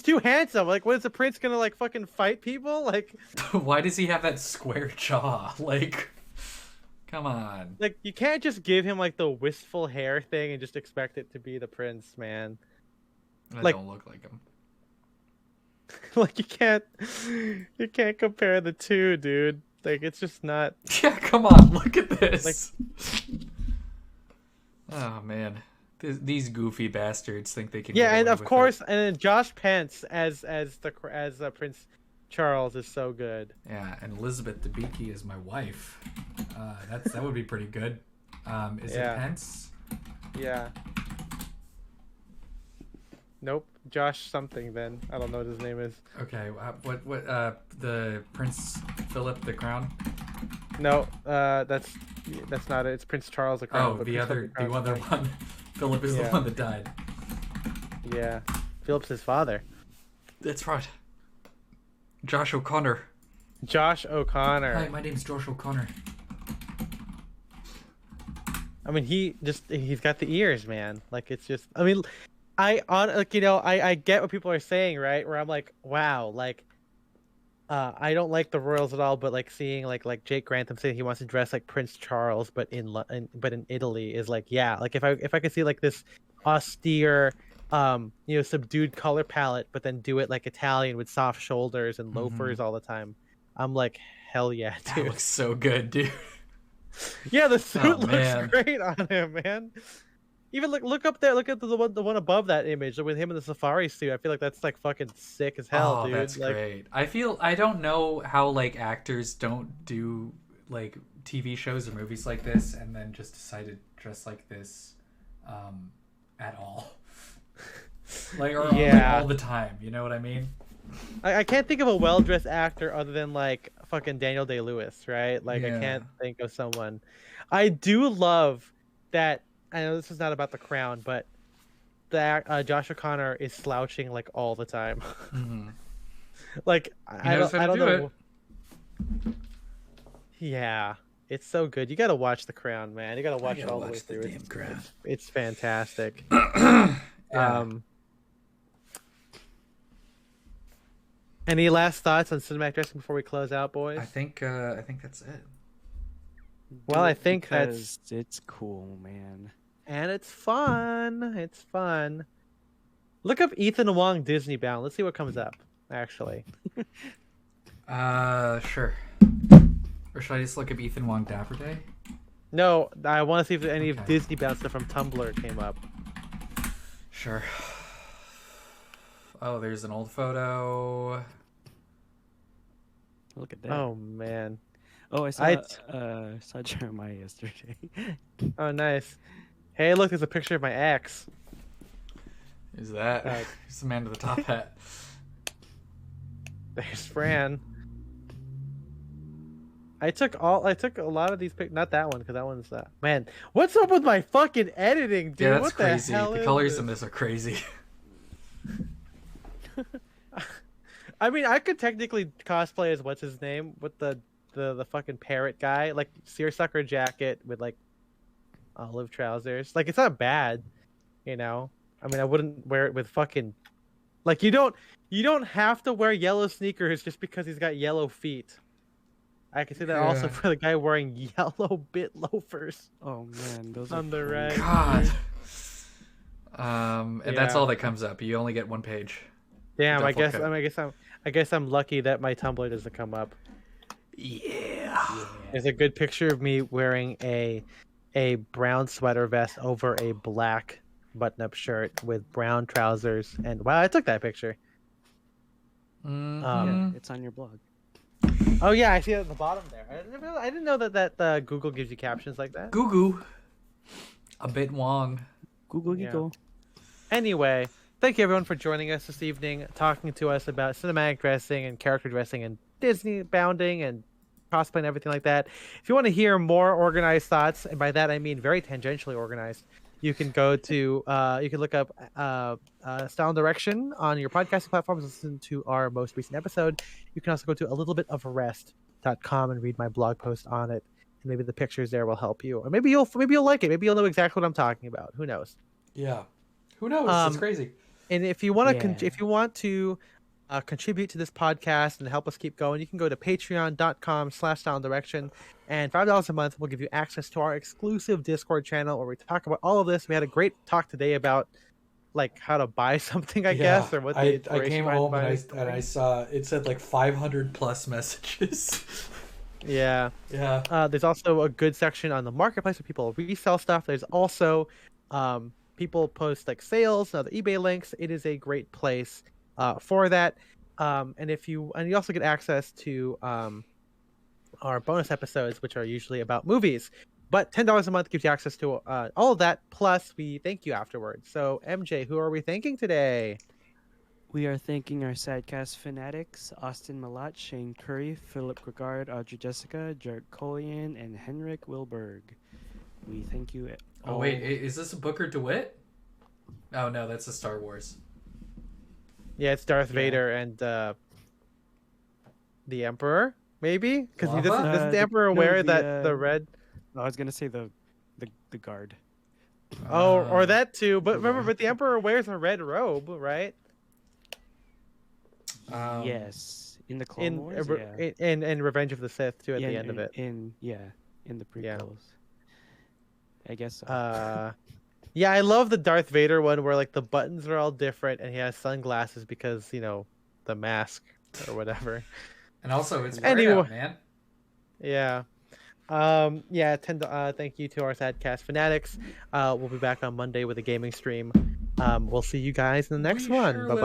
too handsome. Like, what is the prince gonna like fucking fight people? Like, why does he have that square jaw? Like, come on. Like, you can't just give him like the wistful hair thing and just expect it to be the prince, man. I don't look like him. Like, you can't compare the two, dude. Like, it's just not. Yeah, come on, look at this. Like, oh man. These goofy bastards think they can. Yeah, and of course, and then Josh Pence as Prince Charles is so good. Yeah, and Elizabeth Debicki is my wife. That would be pretty good. Is it Pence? Yeah. Nope, Josh something. Then I don't know what his name is. Okay, what the Prince Philip the Crown? No, that's not it. It's Prince Charles the Crown. Oh, the other one. Philip is the one that died. Yeah. Philip's his father. That's right. Josh O'Connor. Josh O'Connor. Hi, my name's Josh O'Connor. I mean, he's got the ears, man. Like it's just. I mean, I get what people are saying, right? Where I'm like, wow, like. I don't like the royals at all, but like seeing like Jake Grantham say he wants to dress like Prince Charles, but in Italy is like, yeah, like if I could see like this austere, subdued color palette, but then do it like Italian with soft shoulders and loafers all the time, I'm like, hell yeah, That dude. looks so good, dude. Yeah, the suit looks man. great on him, man. Even look up there, look at the one above that image with him in the safari suit. I feel like that's like fucking sick as hell, dude. That's like, great. I don't know how like actors don't do like TV shows or movies like this and then just decide to dress like this at all. Like or all the time, you know what I mean? I can't think of a well-dressed actor other than like fucking Daniel Day-Lewis, right? Like I can't think of someone. I do love that. I know this is not about the crown, but that Josh O'Connor is slouching like all the time. Mm-hmm. Like I don't know. It. Yeah, it's so good. You gotta watch The Crown, man. You gotta watch it all the way through. Damn Crown. It's fantastic. Any last thoughts on cinematic dressing before we close out, boys? I think that's it. Well, I think it's cool, man. And it's fun. It's fun. Look up Ethan Wong Disneybound. Let's see what comes up, actually. Sure. Or should I just look up Ethan Wong Dapper Day? No, I want to see if any of Disneybound stuff from Tumblr came up. Sure. Oh, there's an old photo. Look at that. Oh, man. Oh, I saw Jeremiah yesterday. Oh, nice. Hey, look, there's a picture of my ex. Who's that? Who's the man with the top hat? There's Fran. I took a lot of these pictures. Not that one, because that one's that. Man, what's up with my fucking editing, dude? Yeah, that's what crazy. The hell The is colors this? in this are crazy. I mean, I could technically cosplay as what's his name with the fucking parrot guy, like seersucker jacket with like olive trousers. Like it's not bad, you know. I mean, I wouldn't wear it with fucking like you don't have to wear yellow sneakers just because he's got yellow feet. I can see that also for the guy wearing yellow bit loafers. Oh man, those on are the right. God. And that's all that comes up. You only get one page. Damn, I guess I'm lucky that my Tumblr doesn't come up. Yeah. There's a good picture of me wearing a brown sweater vest over a black button-up shirt with brown trousers, and wow, I took that picture. Yeah, it's on your blog. Oh yeah, I see it at the bottom there. I didn't know that Google gives you captions like that. Goo a bit Wong. Google Giggle. Anyway, thank you everyone for joining us this evening, talking to us about cinematic dressing and character dressing and Disneybounding and cosplay and everything like that. If you want to hear more organized thoughts, and by that I mean very tangentially organized, you can go to you can look up Style and Direction on your podcasting platforms. Listen to our most recent episode. You can also go to a and read my blog post on it, and maybe the pictures there will help you, or maybe you'll like it. Maybe you'll know exactly what I'm talking about. Who knows? Yeah, who knows? It's crazy. And if you want to contribute to this podcast and help us keep going, you can go to patreon.com/styleanddirection, and $5 a month will give you access to our exclusive Discord channel where we talk about all of this. We had a great talk today about like how to buy something, I guess, or what I came home and I saw it said like 500 plus messages. Yeah. Yeah. There's also a good section on the marketplace where people resell stuff. There's also people post like sales, other eBay links. It is a great place for that. And you also get access to our bonus episodes, which are usually about movies. But $10 a month gives you access to all of that. Plus, we thank you afterwards. So, MJ, who are we thanking today? We are thanking our Sidecast fanatics, Austin Malat, Shane Curry, Philip Gregard, Audrey Jessica, Jared Colian, and Henrik Wilberg. We thank you. Oh, wait, is this a Booker DeWitt? Oh, no, that's a Star Wars. Yeah, it's Darth Vader and the Emperor, maybe? Because doesn't the Emperor wear that the red... I was going to say the the guard. Or that too. But remember, but the Emperor wears a red robe, right? Yes, in the Clone Wars, yeah. In Revenge of the Sith too, at the end of it. In the prequels. I guess so. Yeah, I love the Darth Vader one where like the buttons are all different and he has sunglasses because the mask or whatever. And also, it's bright out, man. Yeah. Thank you to our SadCast fanatics. We'll be back on Monday with a gaming stream. We'll see you guys in the next one. Bye bye.